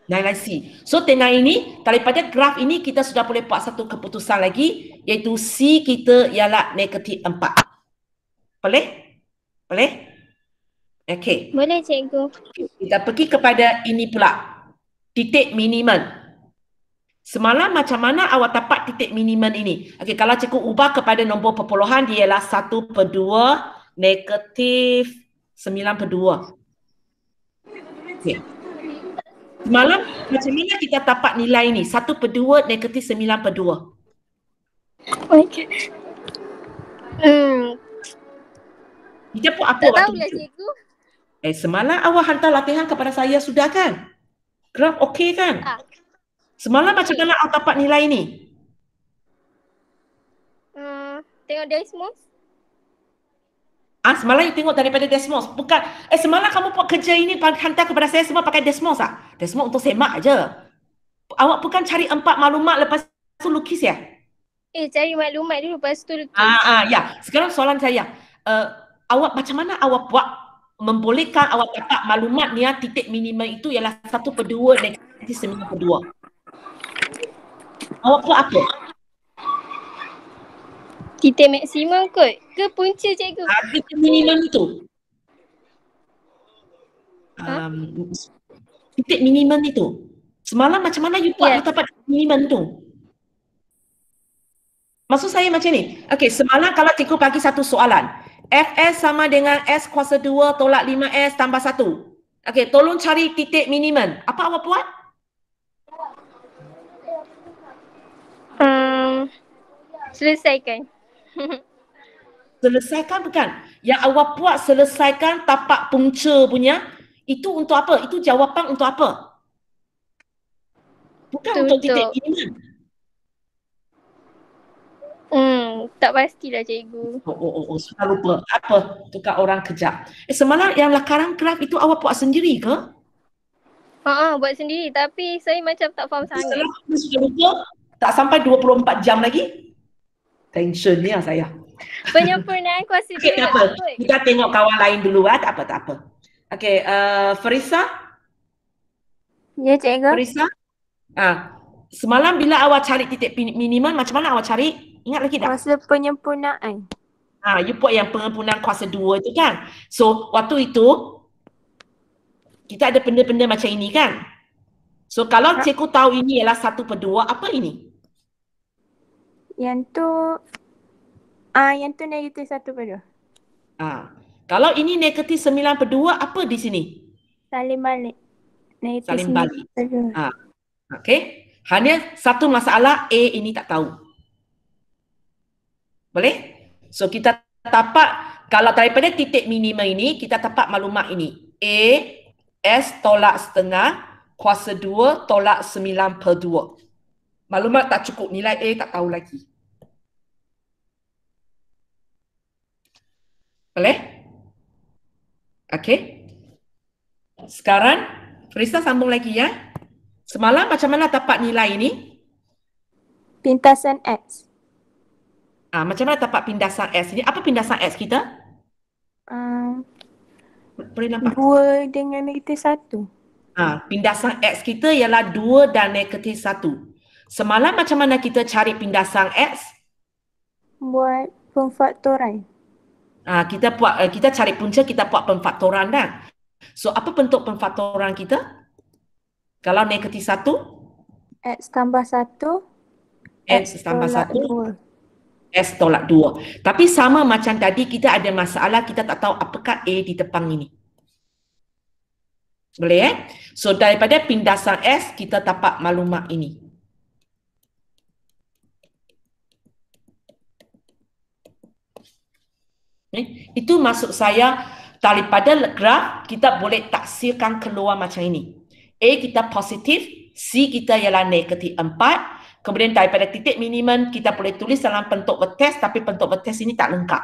Nilai C. So dengan ini, daripada graf ini kita sudah boleh buat satu keputusan lagi, iaitu C kita ialah negatif 4. Boleh? Boleh? Okey. Boleh cikgu. Kita pergi kepada ini pula. Titik minimum. Semalam macam mana awak dapat titik minimum ini? Okey, kalau cikgu ubah kepada nombor perpuluhan, dia ialah 1/2 negatif 9/2. Okey. Semalam macam mana kita dapat nilai ini? 1/2 negatif 9/2. Okay. Kita pun apa Tak waktu tahulah itu? cikgu. Semalam awak hantar latihan kepada saya sudah kan? Graf okey kan? Semalam macam mana awak dapat nilai ini? Tengok Desmos. Semalam you tengok daripada Desmos. Bukan, semalam kamu buat kerja ini hantar kepada saya semua pakai Desmos ah? Desmos untuk semak aja. Awak bukan cari 4 maklumat lepas tu lukis ya? Cari maklumat dulu lepas tu lukis. Ya. Sekarang soalan saya. Awak macam mana awak buat membolehkan awak dapat maklumat ni titik minimum itu ialah 1/2 negatif 9/2. Awak buat apa? Titik maksimum kot. Ke punca cikgu? Titik minimum itu. Titik minimum itu. Semalam macam mana you buat you dapat minimum tu? Maksud saya macam ni. Okey, semalam kalau cikgu bagi satu soalan. Fs sama dengan S kuasa 2 tolak 5S tambah 1. Okey, tolong cari titik minimum. Apa awak buat? Selesaikan. Selesaikan bukan. Yang awak buat selesaikan tapak punca punya. Itu untuk apa? Itu jawapan untuk apa? Bukan untuk titik minimum. Tak pastilah cikgu. Sudah lupa. Apa? Tukar orang kejap. Semalam yang lakaran graf itu awak buat sendiri ke? Buat sendiri. Tapi saya macam tak faham sangat. Sudah lupa? Tak sampai 24 jam lagi? Tension ni saya. Penyempurnaan kuasa Okay, tak apa. Kita tengok kawan lain dulu. Tak apa. Okey, Farisa? Ya, cikgu. Farisa? Semalam bila awak cari titik minimum, macam mana awak cari? Ingat lagi tak? Kuasa penyempurnaan. You buat yang penyempurnaan kuasa 2 itu kan. So, waktu itu kita ada benda-benda macam ini kan. So, kalau cikgu tahu ini ialah 1/2, apa ini? Yang tu negatif 1/2. Kalau ini negatif 9/2, apa di sini? Salin balik. Negatif Salin balik. 9/2. Okey. Hanya satu masalah, A ini tak tahu. Boleh? So kita dapat, kalau daripada titik minimum ini, kita dapat maklumat ini. A, S tolak setengah, kuasa 2 tolak 9/2. Maklumat tak cukup, nilai A tak tahu lagi. Boleh? Okey. Sekarang, Frisa sambung lagi ya. Semalam macam mana dapat nilai ini? Pintasan X. Macam mana dapat pindasan S ini? Apa pindasan S kita? Boleh nampak? 2 dengan negatif 1. Pindasan X kita ialah 2 dan negatif 1. Semalam macam mana kita cari pindasan X? Buat pemfaktoran. Kita cari punca, kita buat pemfaktoran dah. So apa bentuk pemfaktoran kita? Kalau negatif 1? X tambah 1. X tambah 1. 2. S tolak 2. Tapi sama macam tadi, kita ada masalah, kita tak tahu apakah A di depan ini. Boleh So daripada pindasan S, kita dapat maklumat ini. Itu maksud saya, daripada graf, kita boleh taksirkan keluar macam ini. A kita positif, C kita ialah negatif 4. Kemudian daripada titik minimum, kita boleh tulis dalam bentuk vertes, tapi bentuk vertes ini tak lengkap.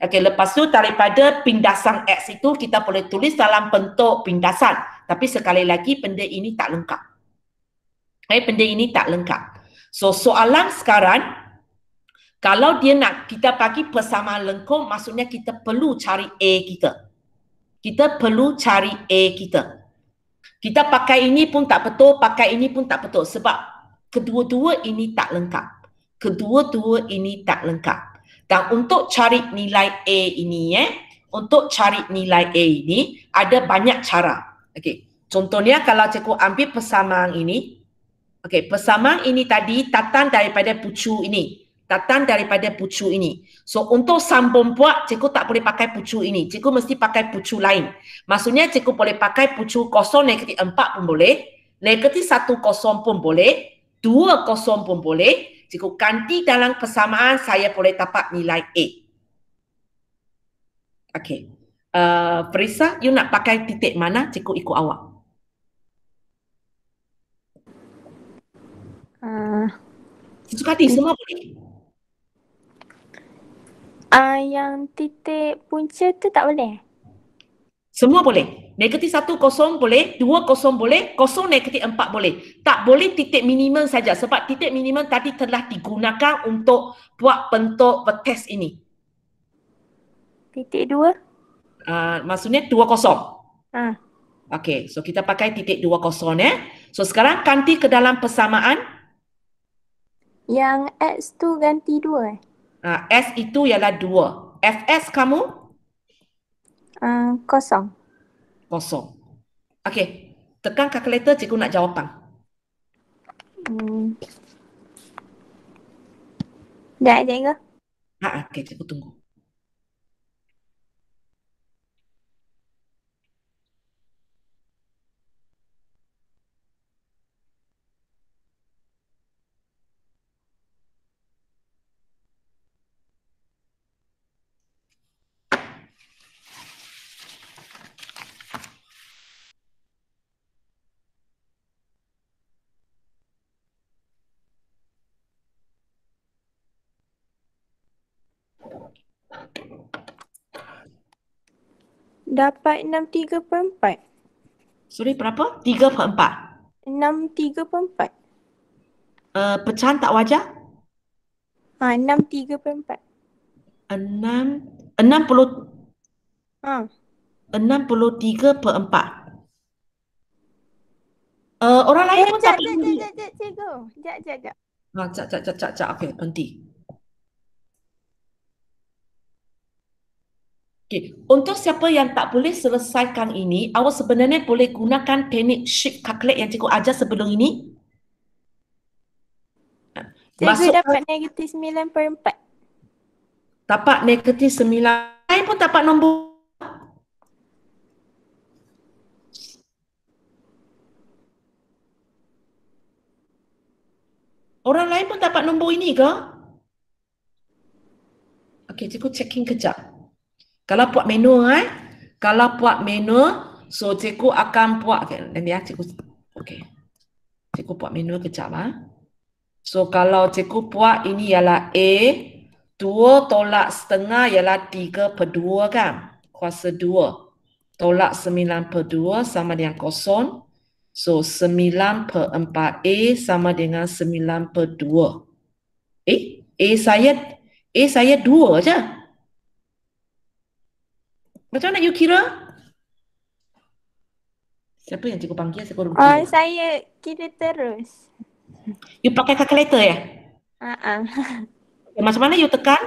Okey, lepas tu daripada pindasan X itu, kita boleh tulis dalam bentuk pindasan. Tapi sekali lagi, benda ini tak lengkap. Benda ini tak lengkap. So, soalan sekarang, kalau dia nak kita bagi persamaan lengkung, maksudnya kita perlu cari A kita. Kita perlu cari A kita. Kita pakai ini pun tak betul, pakai ini pun tak betul. Sebab kedua-dua ini tak lengkap. Kedua-dua ini tak lengkap. Dan untuk cari nilai A ini, untuk cari nilai A ini, ada banyak cara. Okey. Contohnya kalau cikgu ambil persamaan ini. Okey, persamaan ini tadi datang daripada pucu ini. Datang daripada pucu ini. So, untuk sambung buat, cikgu tak boleh pakai pucu ini. Cikgu mesti pakai pucu lain. Maksudnya, cikgu boleh pakai pucu 0 negatif 4 pun boleh. Negatif 1 0 pun boleh. 2 0 pun boleh. Cikgu ganti dalam persamaan, saya boleh dapat nilai A. Okey. Frisa, you nak pakai titik mana? Cikgu ikut awak. Suka hati, semua boleh. Yang titik punca tu tak boleh? Semua boleh. Negatif 1 0 boleh, 2 0 boleh, 0 negatif 4 boleh. Tak boleh titik minimum saja sebab titik minimum tadi telah digunakan untuk buat bentuk vertes ini. Titik 2? Maksudnya 2 0. Okey, so kita pakai titik 2 0 ya. So sekarang ganti ke dalam persamaan. Yang X tu ganti 2 S itu ialah 2. Fs kamu? 0. 0. Okey, tekan kalkulator, cikgu nak jawapan. Dah cikgu? Okey, cikgu tunggu. Dapat 6/3/4. Sorry, berapa? 3/4. 6/3/4. Pecahan tak wajar? 6/3/4. 63/4. Orang lain pun tak boleh. Cikgu. Sekejap. Sekejap. Okey, berhenti. Okay. Untuk siapa yang tak boleh selesaikan ini, awak sebenarnya boleh gunakan teknik shift calculate yang cikgu ajar sebelum ini. Cikgu dapat negatif 9/4. Dapat negatif 9. Lain pun dapat nombor. Orang lain pun dapat nombor ini ke? Okey, cikgu checking kejap. Kalau buat manual, so cikgu akan buat, nanti cikgu Okey. Cikgu buat manual kejap So kalau cikgu buat ini ialah A, 2 tolak setengah ialah 3/2 kan? Kuasa 2. Tolak 9/2 sama dengan kosong. So 9/4A sama dengan 9/2. A saya 2 je. Macam mana you kira? Siapa yang cikgu panggil? Saya kurang kira. Saya kira terus. You pakai kalkulator ya? Macam mana you tekan?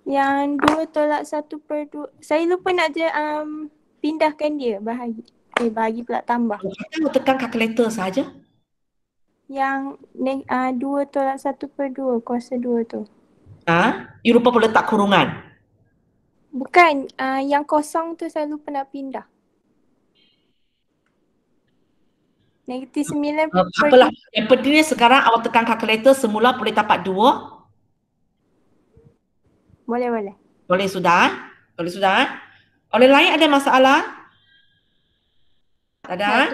Yang 2 tolak 1/2. Saya lupa nak pindahkan dia bahagi. Bahagi pula tambah. You tekan kalkulator saja. Yang 2 tolak 1/2 kuasa 2 tu. You lupa boleh letak kurungan. Bukan, yang kosong tu saya lupa nak pindah. Negatif 9 Apalah, yang pentingnya sekarang awak tekan kalkulator semula boleh dapat 2. Boleh. Boleh sudah? Boleh sudah? Oleh lain ada masalah? Tak ada?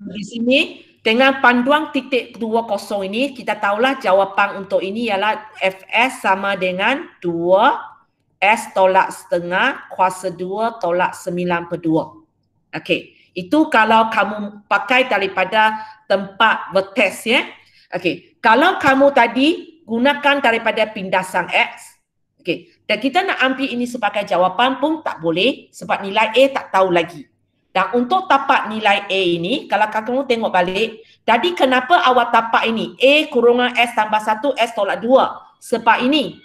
Di sini dengan panduan titik 20 ini kita tahulah jawapan untuk ini ialah Fs sama dengan 2 S tolak setengah kuasa 2 tolak 9/2. Okey. Itu kalau kamu pakai daripada tempat vertex ya. Okey. Kalau kamu tadi gunakan daripada pindasan X. Okey. Dan kita nak ambil ini sebagai jawapan pun tak boleh sebab nilai A tak tahu lagi. Dan untuk dapat nilai A ini, kalau kamu tengok balik, tadi kenapa awak dapat ini? A kurungan S tambah 1, S tolak 2. Sebab ini.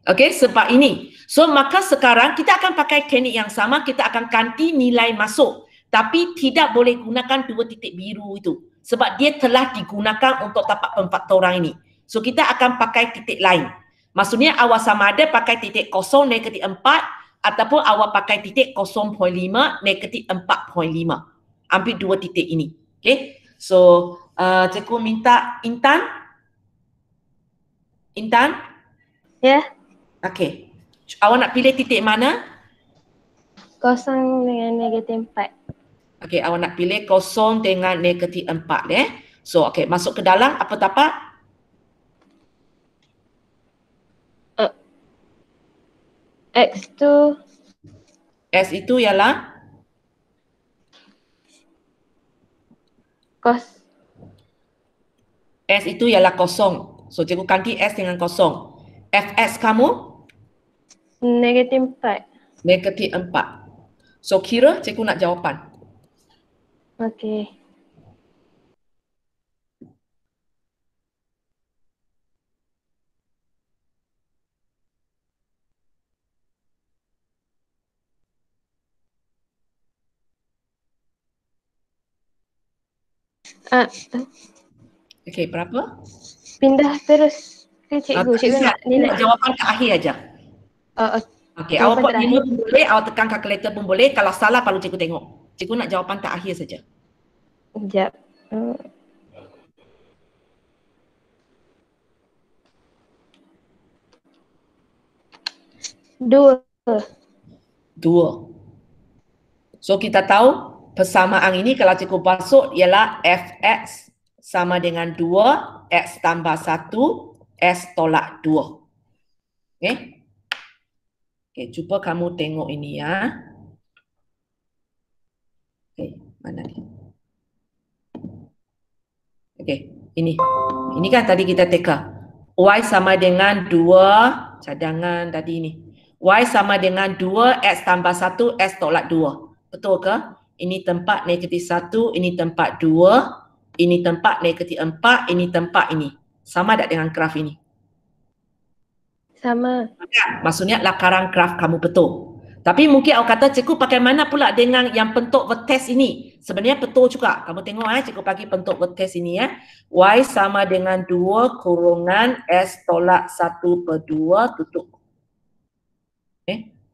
Okey, sebab ini. So, maka sekarang kita akan pakai teknik yang sama, kita akan ganti nilai masuk. Tapi tidak boleh gunakan 2 titik biru itu. Sebab dia telah digunakan untuk dapat pemfaktoran ini. So, kita akan pakai titik lain. Maksudnya awak sama ada pakai titik 0 negatif 4 ataupun awak pakai titik 0.5 negatif 4.5. Ambil 2 titik ini. Okay. So, cikgu minta Intan. Ya. Okay. Awak nak pilih titik mana? 0 dengan negatif 4. Okay, awak nak pilih 0 dengan negatif 4 So, okay, masuk ke dalam apa dapat? X tu S itu ialah S itu ialah 0. So, cikgu ganti S dengan 0. Fs kamu? negatif 4. Negatif 4. So, kira cikgu nak jawapan. Okey. Okey, berapa? Pindah terus ke cikgu. Cikgu nak nilai. Jawapan ke akhir aja. Okey, awak buat ini pun boleh, awak tekan kalkulator pun boleh. Kalau salah perlu cikgu tengok. Cikgu nak jawapan ke akhir saja. Sekejap. 2. So kita tahu persamaan ini kalau cikgu masuk ialah Fx sama dengan 2 X tambah 1 S tolak 2. Okey. Okey, cuba kamu tengok ini ya. Okey, mana dia? Okey, ini. Ini kan tadi kita teka. Y sama dengan 2 cadangan tadi ini. Y sama dengan 2 X tambah 1 S tolak 2. Betul ke? Ini tempat negatif 1, ini tempat 2, ini tempat negatif 4, ini tempat ini. Sama tak dengan graf ini? Sama. Maksudnya lakaran graf kamu betul. Tapi mungkin awak kata cikgu pakai mana pula dengan yang bentuk vertex ini? Sebenarnya betul juga. Kamu tengok cikgu bagi bentuk vertex ini ya. Y sama dengan 2 kurungan S tolak 1/2 tutup.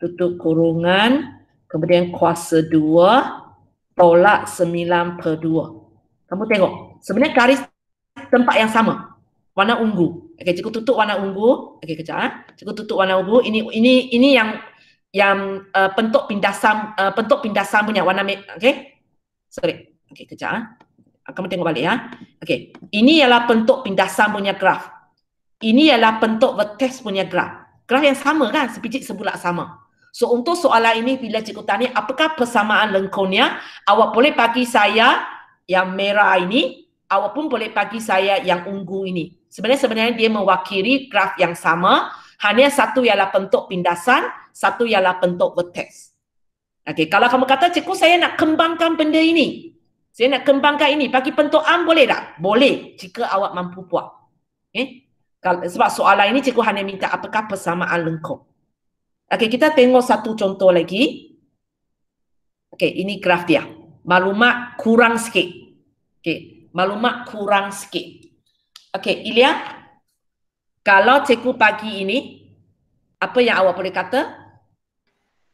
Tutup kurungan, kemudian kuasa 2 tolak 9/2. Kamu tengok, sebenarnya garis tempat yang sama. Warna ungu. Okey, cikgu tutup warna ungu. Okey, kejap. Cikgu tutup warna ungu. Ini yang bentuk pindasan punya warna merah. Okey. Sorry. Okey, kejap. Kamu tengok balik ya. Okey. Ini ialah bentuk pindasan punya graf. Ini ialah bentuk vertex punya graf. Graf yang sama kan? Sebiji sebulat sama. So untuk soalan ini bila cikgu tanya apakah persamaan lengkungnya, awak boleh bagi saya yang merah ini, awak pun boleh bagi saya yang ungu ini. Sebenarnya dia mewakili graf yang sama, hanya satu ialah bentuk pindasan, satu ialah bentuk vertex. Okey, kalau kamu kata cikgu saya nak kembangkan benda ini. Saya nak kembangkan ini, bagi bentuk am boleh tak? Boleh jika awak mampu buat. Okey. Sebab soalan ini cikgu hanya minta apakah persamaan lengkung. Okey, kita tengok satu contoh lagi. Okey, ini graf dia. Maklumat kurang sikit. Okey, maklumat kurang sikit. Okey, Ilya, kalau cikgu bagi ini, apa yang awak boleh kata?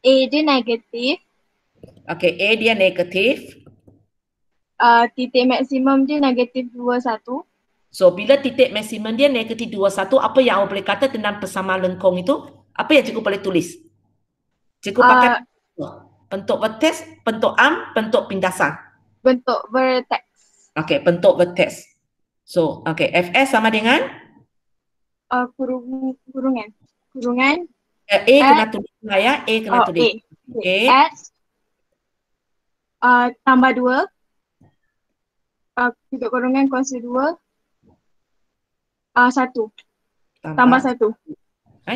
A dia negatif. Okey, A dia negatif. Titik maksimum dia negatif 21. So, bila titik maksimum dia negatif 21, apa yang awak boleh kata tentang persamaan lengkung itu? Apa yang cikgu boleh tulis? Cikgu pakai bentuk vertex, bentuk am, bentuk pindasan. Bentuk vertex. Okey, bentuk vertex. So, okey, Fs sama dengan? Kurungan. A kena tulis lah ya, A kena tulis. A. S. Tambah 2. Titik kurungan kuasa 2. 1. Tambah 1.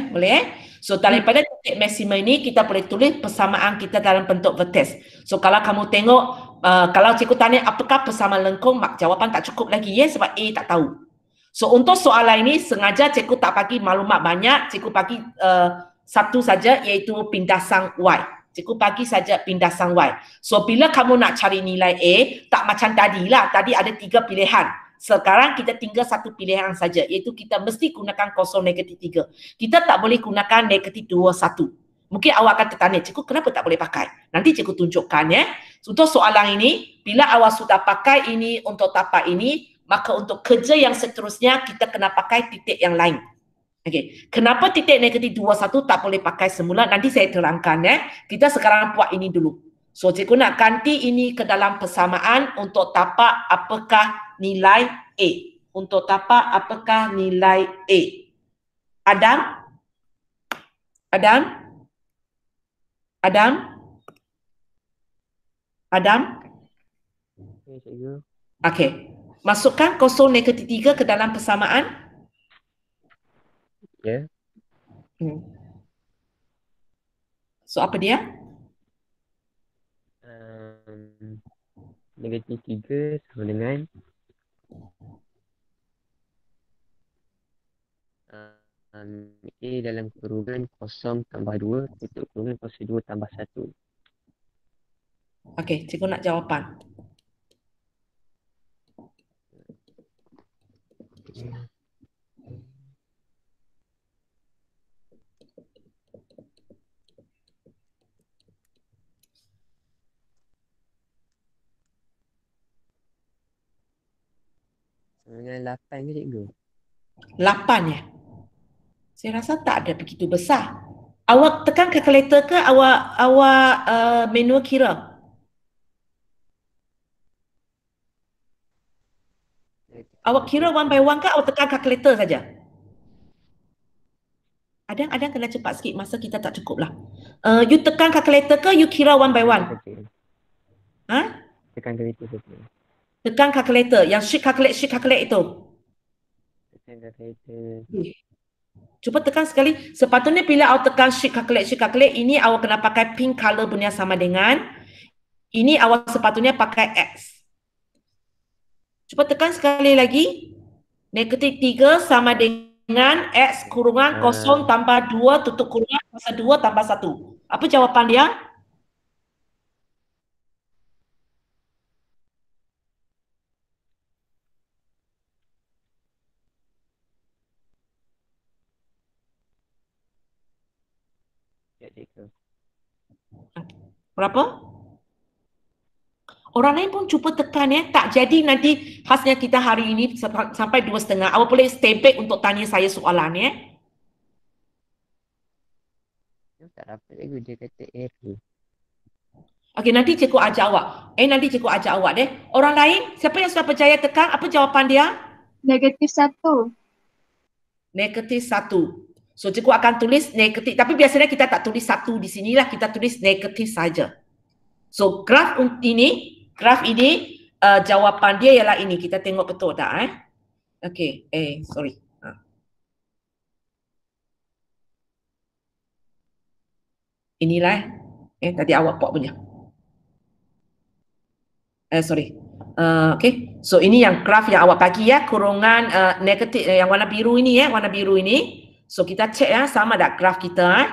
Boleh So daripada titik maksimum ini kita boleh tulis persamaan kita dalam bentuk vertex. So kalau kamu tengok, kalau cikgu tanya apakah persamaan lengkung, mak jawapan tak cukup lagi ya sebab A tak tahu. So untuk soalan ini sengaja cikgu tak bagi maklumat banyak, cikgu bagi satu saja iaitu pindasan Y. Cikgu bagi saja pindasan Y. So bila kamu nak cari nilai A, tak macam tadi lah. Tadi ada 3 pilihan. Sekarang kita tinggal satu pilihan saja, iaitu kita mesti gunakan kosong negatif 3. Kita tak boleh gunakan negatif 21. Mungkin awak akan tertanya, cikgu kenapa tak boleh pakai? Nanti cikgu tunjukkan ya. Untuk soalan ini, bila awak sudah pakai ini untuk tapak ini, maka untuk kerja yang seterusnya kita kena pakai titik yang lain. Okey, kenapa titik negatif 21 tak boleh pakai semula? Nanti saya terangkan ya. Kita sekarang buat ini dulu. So cikgu nak ganti ini ke dalam persamaan untuk tapak apakah nilai A. Untuk tapak apakah nilai A. Adam? Okey. Masukkan kosong negatif 3 ke dalam persamaan. Ya. So apa dia? Negatif 3 sama dengan A dalam kurungan kosong tambah 2, tutup kurungan kosong 2 tambah 1. Okey, cikgu nak jawapan. Dengan 8 ke cikgu? 8 ya? Saya rasa tak ada begitu besar. Awak tekan calculator ke awak manual kira? Awak kira one by one ke awak tekan calculator saja? Ada kena cepat sikit, masa kita tak cukup lah. You tekan calculator ke you kira one by one? Ha? Tekan calculator saja. Tekan calculator, yang sheet calculate itu. Tekan calculator. Cuba tekan sekali. Sepatutnya bila awak tekan sheet calculate, ini awak kena pakai pink color punya sama dengan. Ini awak sepatutnya pakai X. Cuba tekan sekali lagi. Negatif 3 sama dengan X kurungan kosong tambah 2 tutup kurungan kuasa 2 tambah 1. Apa jawapan dia? Berapa? Orang lain pun cuba tekan ya. Tak jadi nanti khasnya kita hari ini sampai 2.5. Awak boleh stay back untuk tanya saya soalan ya. Tak dapat lagi dia kata error. Okey, nanti cikgu ajar awak. Nanti cikgu ajar awak deh. Orang lain, siapa yang sudah percaya tekan? Apa jawapan dia? -1. -1. So cikgu akan tulis negatif. Tapi biasanya kita tak tulis 1 di sinilah. Kita tulis negatif saja. So graf ini jawapan dia ialah ini. Kita tengok betul tak? Okey, sorry. Inilah tadi awak buat punya. Sorry. Okay. So ini yang graf yang awak bagi ya, kurungan negatif yang warna biru ini ya, warna biru ini. So kita cek ya, sama tak graf kita.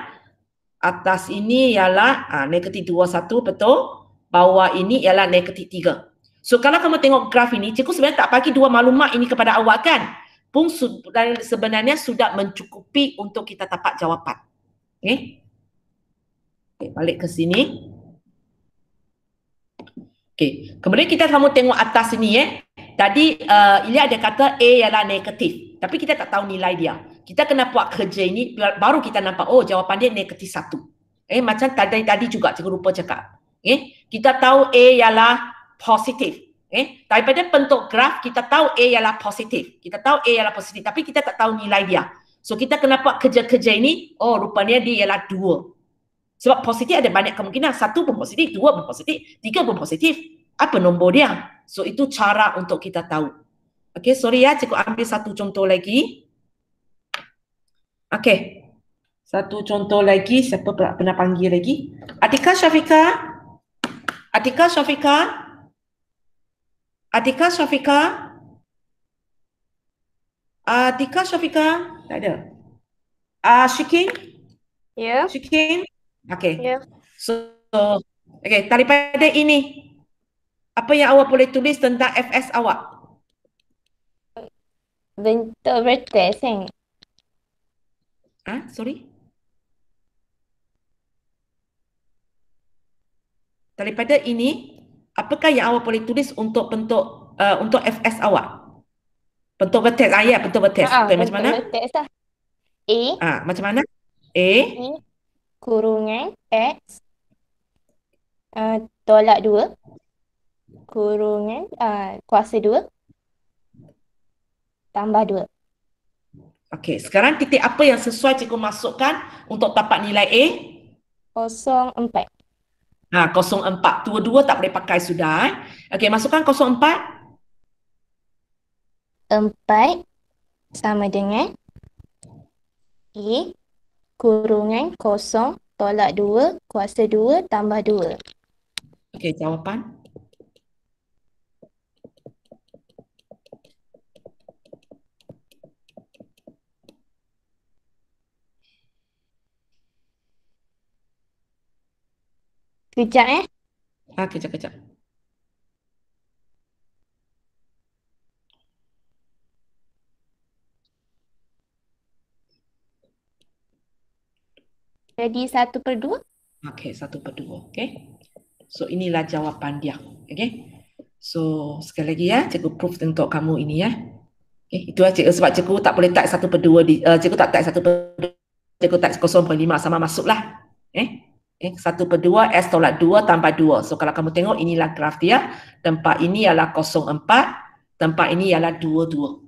Atas ini ialah -21 betul. Bawah ini ialah -3. So kalau kamu tengok graf ini, cikgu sebenarnya tak bagi dua maklumat ini kepada awak kan. Pun sebenarnya sudah mencukupi untuk kita dapat jawapan. Okay. Okay, balik ke sini. Okay. Kemudian kamu tengok atas sini Tadi Ilya ada kata A ialah negatif. Tapi kita tak tahu nilai dia. Kita kena buat kerja ini baru kita nampak jawapan dia -1. Macam tadi juga cikgu lupa cakap. Kita tahu A ialah positif. Daripada bentuk graf kita tahu A ialah positif. Kita tahu A ialah positif tapi kita tak tahu nilai dia. So kita kena buat kerja-kerja ini, rupanya dia ialah 2. Sebab positif ada banyak kemungkinan. 1 pun positif, 2 pun positif, 3 pun positif. Apa nombor dia? So itu cara untuk kita tahu. Okay, sorry ya, cikgu ambil satu contoh lagi. Okay. Satu contoh lagi, siapa pernah panggil lagi? Atika Syafiqah? Atika Syafiqah? Atika Syafiqah? Atika Syafiqah? Tak ada. Syikin? Ya. Syikin? Okay. Ya. So, okay, daripada ini, apa yang awak boleh tulis tentang FS awak? Bentuk vertex kan? Sorry? Daripada ini, apakah yang awak boleh tulis untuk bentuk untuk FS awak? Bentuk vertex, ya, bentuk vertex. Macam mana? Bentuk vertex lah. Macam mana? A kurungan X tolak 2 kurungan kuasa 2 tambah 2. Okey, sekarang titik apa yang sesuai cikgu masukkan untuk dapat nilai A? 0,4. 0,4. Dua-dua tak boleh pakai sudah. Okey, masukkan 0,4. 4 sama dengan A kurungan 0 tolak 2 kuasa 2 tambah 2. Okey, jawapan. Kejap Kejap. Jadi 1/2. Okey, 1/2. Okey. So inilah jawapan dia. Okey. So sekali lagi ya, cikgu proof untuk kamu ini ya. Okey, itu cikgu sebab cikgu tak boleh type 1/2 di cikgu tak type 1/2. Cikgu type 0.5 sama masuklah. 1/2 S tolak 2 tambah 2. So kalau kamu tengok inilah graf dia. Tempat ini ialah 0,4. Tempat ini ialah 22.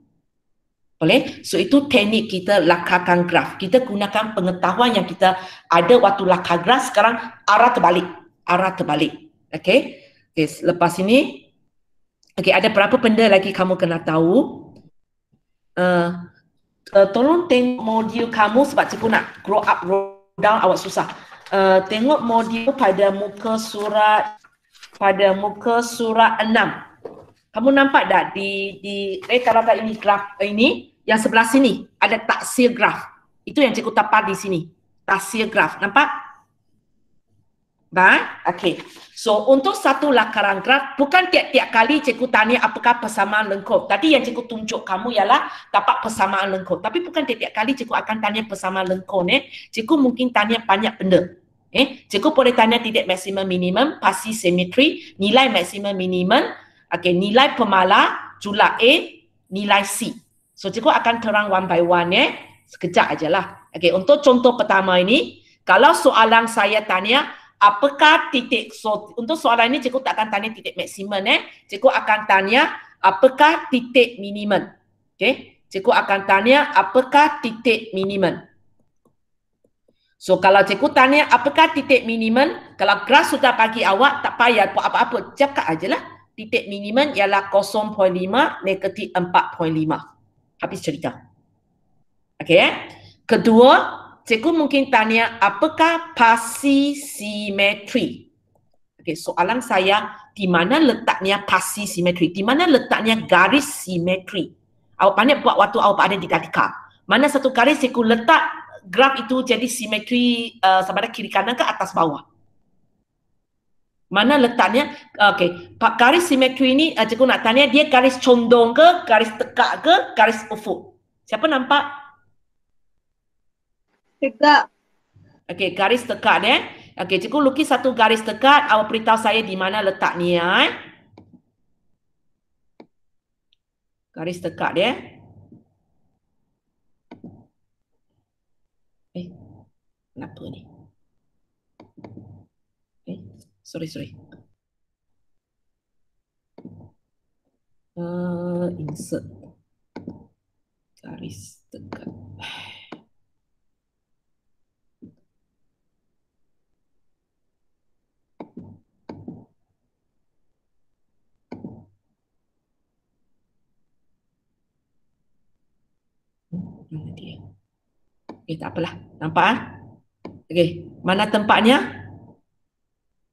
Boleh? So itu teknik kita lakarkan graf. Kita gunakan pengetahuan yang kita ada waktu lakar graf. Sekarang arah terbalik. Okey. Lepas ini. Okey, ada berapa benda lagi kamu kena tahu. Tolong tengok modul kamu sebab cikgu nak grow up, grow down awak susah. Tengok modul pada muka surat 6. Kamu nampak tak kalau kat ini graf ini yang sebelah sini ada taksir graf. Itu yang cikgu tapak di sini. Taksir graf. Nampak? Baik? Okey. So untuk satu lakaran graf bukan tiap-tiap kali cikgu tanya apakah persamaan lengkup. Tadi yang cikgu tunjuk kamu ialah dapat persamaan lengkup. Tapi bukan tiap-tiap kali cikgu akan tanya persamaan lengkup Cikgu mungkin tanya banyak benda. Cikgu boleh tanya titik maksimum minimum, pasti simetri, nilai maksimum minimum, nilai pemala, jumlah A, nilai C. So cikgu akan terang one by one Sekejap ajalah. Untuk contoh pertama ini, Kalau soalan saya tanya, apakah titik, so untuk soalan ini cikgu tak akan tanya titik maksimum cikgu akan tanya apakah titik minimum. Okey, cikgu akan tanya apakah titik minimum. So kalau cikgu tanya apakah titik minimum, kalau graf sudah bagi awak tak payah buat apa-apa, cakap ajalah titik minimum ialah 0.5 negatif 4.5. Habis cerita. Okey. Kedua, cikgu mungkin tanya apakah pasi simetri. Okey, soalan saya di mana letaknya pasi simetri? Di mana letaknya garis simetri? Awak pandai buat waktu awak ada di tadika. Mana satu garis cikgu letak graf itu jadi simetri sama ada kiri kanan ke atas bawah. Mana letaknya? Okey, garis simetri ini cikgu nak tanya dia garis condong ke, garis tekak ke, garis ufuk? Siapa nampak? Tegak. Okey, garis tekak dia. Okey, cikgu lukis satu garis tekak, awak beritahu saya di mana letaknya. Garis tekak dia. Kenapa ni? Sorry. Insert. Garis tekak. Mana dia? Okey, tak apalah. Nampak? Okey, mana tempatnya?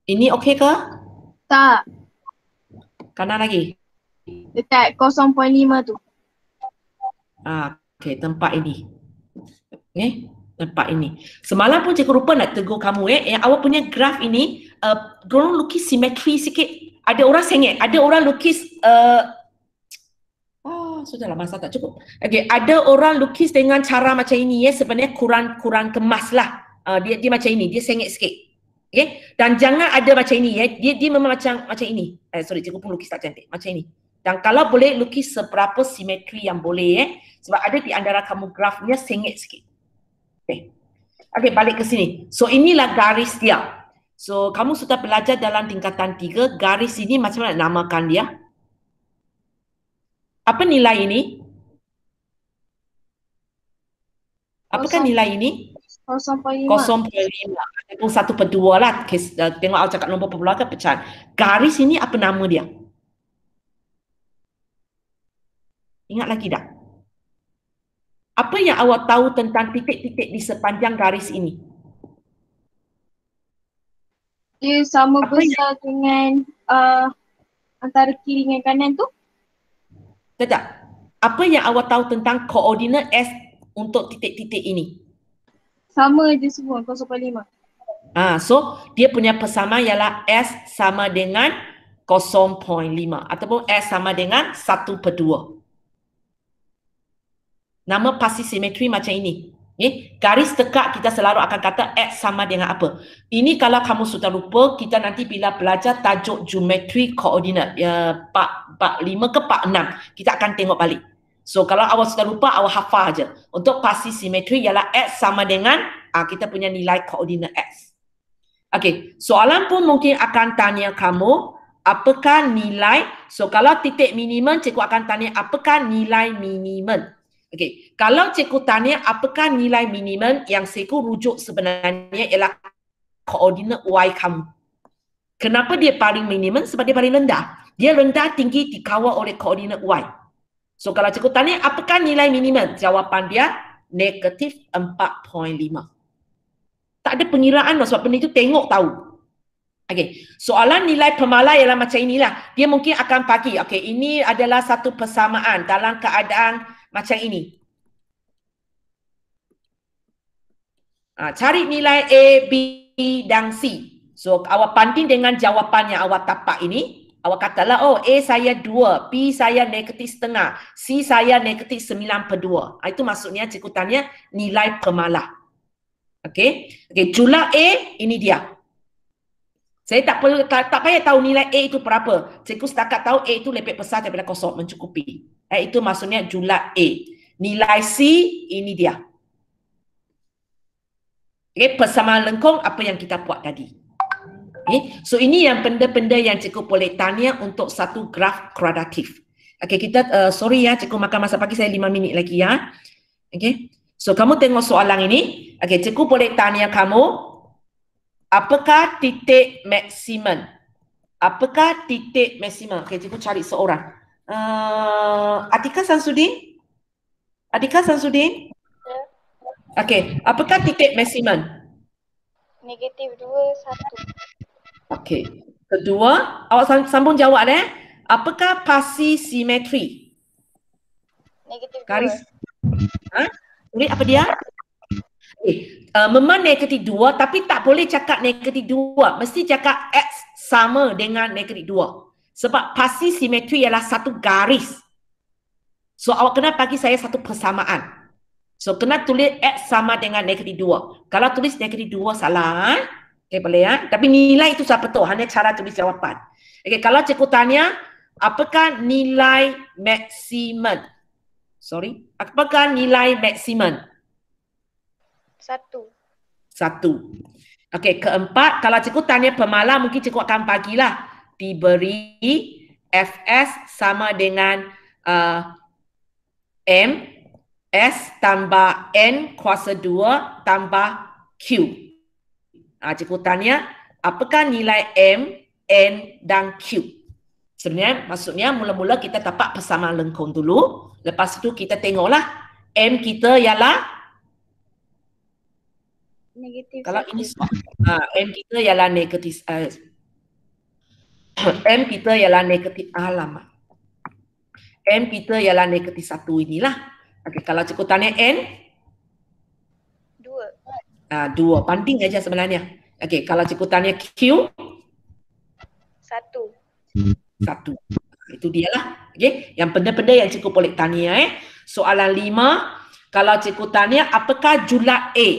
Ini okey ke? Tak. Kanan lagi? Dekat 0.5 tu. Okey, tempat ini. Tempat ini. Semalam pun cikgu lupa nak tegur kamu yang awak punya graf ini korang lukis simetri sikit. Ada orang sengit, ada orang lukis sudahlah masa tak cukup. Okey, ada orang lukis dengan cara macam ini sebenarnya kurang kemas lah. Dia macam ini, dia sengit sikit. Okey, dan jangan ada macam ini dia memang macam ini. Sorry, cikgu pun lukis tak cantik. Macam ini. Dan kalau boleh lukis seberapa simetri yang boleh sebab ada di antara kamu grafnya sengit sikit. Okey, balik ke sini. So inilah garis dia. So kamu sudah belajar dalam tingkatan 3, garis ini macam mana namakan dia? Apa nilai ini? Apakah nilai ini? 0.5. 0.5. Ataupun 1/2 lah. Tengok awak cakap nombor perpuluhan pecahan. Garis ini apa nama dia? Ingat lagi tak? Apa yang awak tahu tentang titik-titik di sepanjang garis ini? Dia sama besar dengan antara kiri dengan kanan tu? Tak. Apa yang awak tahu tentang koordinat S untuk titik-titik ini? Sama je semua, 0.5. So dia punya persamaan ialah S sama dengan 0.5 ataupun S sama dengan 1/2. Nama pasi simetri macam ini. Garis tekak kita selalu akan kata X sama dengan apa. Ini kalau kamu sudah lupa, kita nanti bila belajar tajuk geometri koordinat part 5 ke part 6, kita akan tengok balik. So kalau awak sudah lupa, awak hafal aja. Untuk pasi simetri ialah X sama dengan kita punya nilai koordinat X. Okey, soalan pun mungkin akan tanya kamu, apakah nilai, so kalau titik minimum, cikgu akan tanya apakah nilai minimum. Okey, kalau cikgu tanya apakah nilai minimum, yang cikgu rujuk sebenarnya ialah koordinat Y kamu. Kenapa dia paling minimum? Sebab dia paling rendah. Dia rendah tinggi dikawal oleh koordinat Y. So kalau cikgu tanya apakah nilai minimum? Jawapan dia negatif 4.5. Tak ada pengiraan sebab benda itu tengok tahu. Okey, soalan nilai pemalas ialah macam inilah. Dia mungkin akan bagi, okey, ini adalah satu persamaan dalam keadaan macam ini. Cari nilai A, B dan C. So awak banding dengan jawapan yang awak dapat ini. Awak katalah, oh A saya 2, B saya negatif setengah, C saya negatif 9/2. Itu maksudnya cikgu tanya nilai pemalas. Okey, jumlah A ini dia. Saya tak payah tahu nilai A itu berapa. Cikgu setakat tahu A itu lebih besar daripada 0, mencukupi. Itu maksudnya jumlah A. Nilai C ini dia. Okay, persamaan lengkung apa yang kita buat tadi. Okay, so ini yang benda-benda yang cikgu boleh tanya untuk satu graf kuadratif. Okay, kita sorry ya, cikgu makan masa pagi saya 5 minit lagi ya. Okay, so kamu tengok soalan ini. Okay, cikgu boleh tanya kamu, apakah titik maksimum? Apakah titik maksimum? Okay, cikgu cari seorang. Atika Samsudin? Atika Samsudin? Okay, apakah titik maksimum? Negatif 2, 1. Okay. Kedua, awak sambung jawab Apakah pasi simetri? Negatif 2. Garis. Tulis apa dia? Okay. Memang negatif 2 tapi tak boleh cakap negatif 2. Mesti cakap X sama dengan negatif 2. Sebab pasi simetri ialah satu garis. So awak kena bagi saya satu persamaan. So kena tulis X sama dengan negatif 2. Kalau tulis negatif 2 salah. Okay, boleh ya. Tapi nilai itu sudah betul. Hanya cara tulis jawapan. Okay, kalau cikgu tanya, apakah nilai maksimum? Sorry. Apakah nilai maksimum? 1. 1. Okay, keempat. Kalau cikgu tanya pemalas, mungkin cikgu akan bagilah. Diberi Fs sama dengan M S tambah N kuasa 2 tambah Q. Cikgu tanya, apakah nilai M, N dan Q? Sebenarnya maksudnya mula-mula kita dapat persamaan lengkung dulu. Lepas itu kita tengoklah M kita ialah Negatif kalau 1. ini M kita ialah negatif M kita ialah negatif alamat. M kita ialah negatif 1 inilah. Okey, kalau cikgu tanya N 2. 2, banding aja sebenarnya. Okey, kalau cikgu tanya Q 1. 1. Itu dia lah. Okey, yang benda-benda yang cikgu boleh tanya Soalan 5, kalau cikgu tanya apakah jumlah A?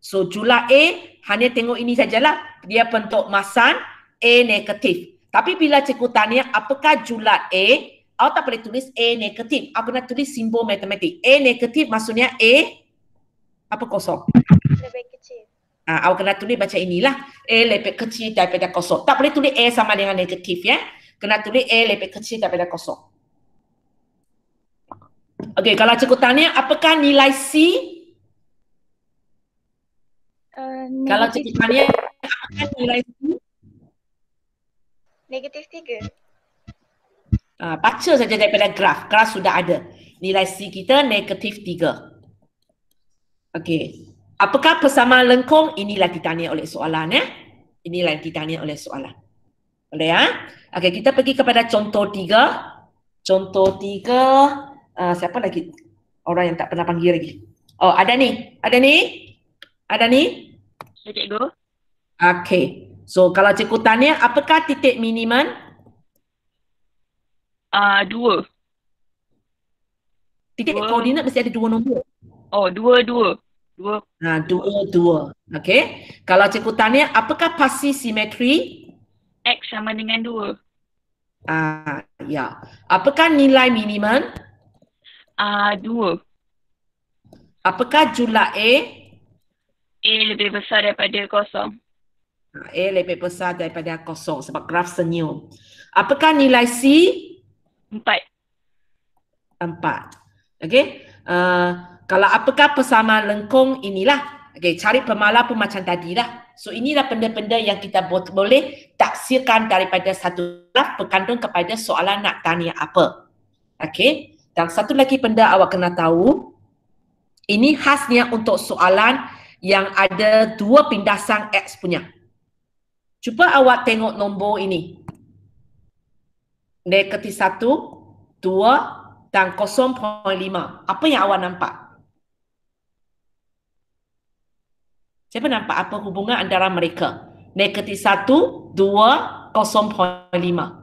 So jumlah A hanya tengok ini sajalah. Dia bentuk masan A negatif. Tapi bila cikgu tanya apakah jumlah A, awak tak boleh tulis A negatif. Awak kena tulis simbol matematik. A negatif maksudnya A apa kosong? Lebih kecil. Awak kena tulis baca inilah. A lebih kecil daripada kosong. Tak boleh tulis A sama dengan negatif ya. Kena tulis A lebih kecil daripada kosong. Okey, kalau cikgu tanya apakah nilai C? Kalau cikgu tanya apakah nilai C? Negatif 3. Baca saja daripada graf. Graf sudah ada. Nilai C kita negatif 3. Okey. Apakah persamaan lengkung? Inilah ditanya oleh soalan Inilah yang ditanya oleh soalan. Boleh ya? Okey, kita pergi kepada contoh 3. Contoh 3. Siapa lagi? Orang yang tak pernah panggil lagi. Oh, ada ni. Ada ni? Ada ni? Cikgu. Okey. So, kalau cikgu tanya, apakah titik minimum? 2. Titik Dua. koordinat mesti ada 2 nombor. Oh, 2. 2. Okey. Kalau cikgu tanya, apakah pasi simetri? X sama dengan 2. Ya. Apakah nilai minimum? 2. Apakah jumlah A? A lebih besar daripada kosong. A lebih besar daripada kosong sebab graf senyum. Apakah nilai C? 4. 4. Okey. Kalau apakah persamaan lengkung? Inilah. Okey, cari pemalas pun macam tadi lah. So inilah benda-benda yang kita boleh taksirkan daripada satu graf bergantung kepada soalan nak tanya apa. Okey. Dan satu lagi benda awak kena tahu. Ini khasnya untuk soalan yang ada 2 pindasan X punya. Cuba awak tengok nombor ini. Negatif 1, 2 dan 0.5. Apa yang awak nampak? Siapa nampak apa hubungan antara mereka? Negatif 1, 2, 0.5.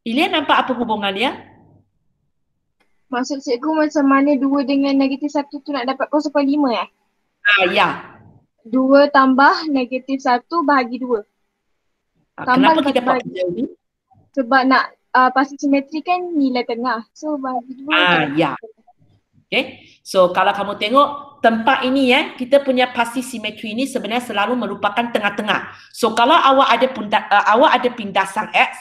Ilian nampak apa hubungan dia? Maksud cikgu macam mana 2 dengan negatif 1 tu nak dapat 0.5 Ya. 2 tambah negatif 1 bahagi 2. Kenapa kita buat bahagi. benda ini? Sebab nak pasti simetri kan nilai tengah. So bahagi 2. Ya. Okay. So kalau kamu tengok tempat ini ya, kita punya pasti simetri ini sebenarnya selalu merupakan tengah-tengah. So kalau awak ada pindasan X,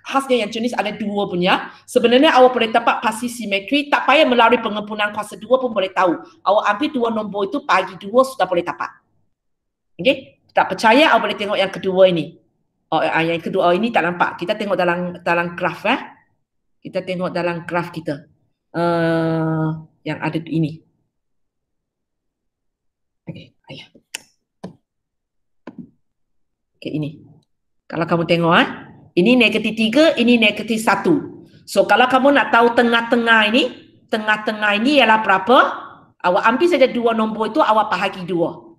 khasnya yang jenis ada dua punya, sebenarnya awak boleh dapat pasti simetri, tak payah melalui pengempunan kuasa dua pun boleh tahu. Awak ambil dua nombor itu bagi dua sudah boleh dapat. Okay. Tak percaya awak boleh tengok yang kedua ini. Yang kedua ini tak nampak. Kita tengok dalam graf ya. Kita tengok dalam graf kita. Yang ada ini. Okey, ayah. Okey, ini. Kalau kamu tengok ini negatif 3, ini negatif 1. So kalau kamu nak tahu tengah-tengah ini ialah berapa? Awak ambil saja dua nombor itu, awak bahagi 2.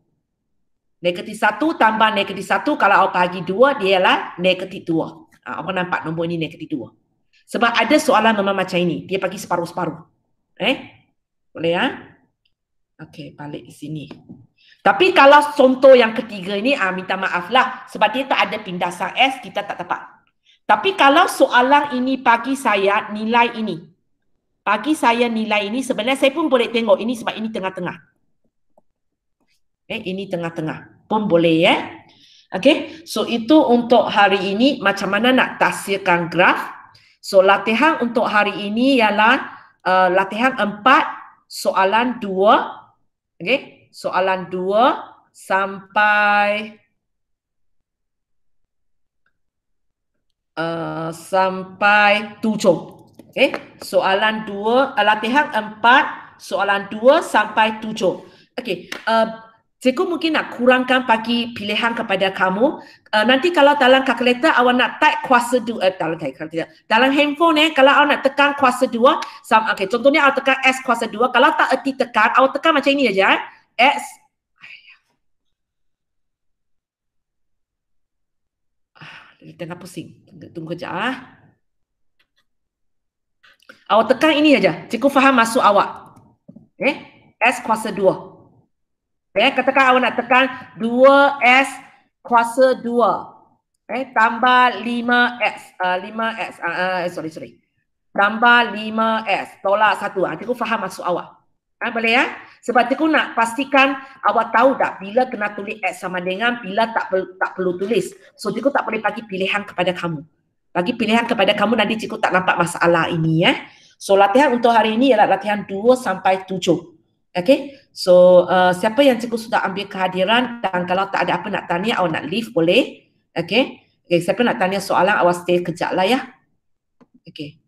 Negatif 1 tambah negatif 1, kalau awak bahagi 2, dia ialah negatif 2. Awak nampak nombor ini negatif 2. Sebab ada soalan memang macam ini. Dia bagi separuh-separuh. Boleh ya? Okey, balik di sini. Tapi kalau contoh yang ketiga ini, minta maaf lah. Sebab dia tak ada pindasan S, kita tak dapat. Tapi kalau soalan ini bagi saya nilai ini. Bagi saya nilai ini, sebenarnya saya pun boleh tengok ini sebab ini tengah-tengah. Ini tengah-tengah. Pun boleh ya. Okey, so itu untuk hari ini macam mana nak tafsirkan graf. So latihan untuk hari ini ialah latihan 4 soalan 2. Okey, soalan 2 sampai sampai 7. Okey, soalan 2 latihan 4 soalan 2 sampai 7. Okey, cikgu mungkin nak kurangkan bagi pilihan kepada kamu. Nanti kalau dalam kalkulator awak nak type kuasa 2, dalam handphone kalau awak nak tekan kuasa 2, okay, contohnya awak tekan S kuasa 2, kalau tak erti tekan, awak tekan macam ini aja. S. Tengah pusing. Tunggu kejap. Awak tekan ini aja. Cikgu faham maksud awak. S kuasa 2. Katakan awak nak tekan 2S kuasa 2. Tambah 5X. 5X. Sorry. Tambah 5S. Tolak 1. Cikgu faham maksud awak. Boleh ya? Sebab cikgu nak pastikan awak tahu tak bila kena tulis X sama dengan bila tak perlu tulis. So cikgu tak boleh bagi pilihan kepada kamu. Bagi pilihan kepada kamu nanti cikgu tak nampak masalah ini ya. So latihan untuk hari ini ialah latihan 2 sampai 7. Okay, so siapa yang cikgu sudah ambil kehadiran dan kalau tak ada apa nak tanya, awak nak leave boleh. Okay, siapa nak tanya soalan awak stay kejap lah ya. Okay.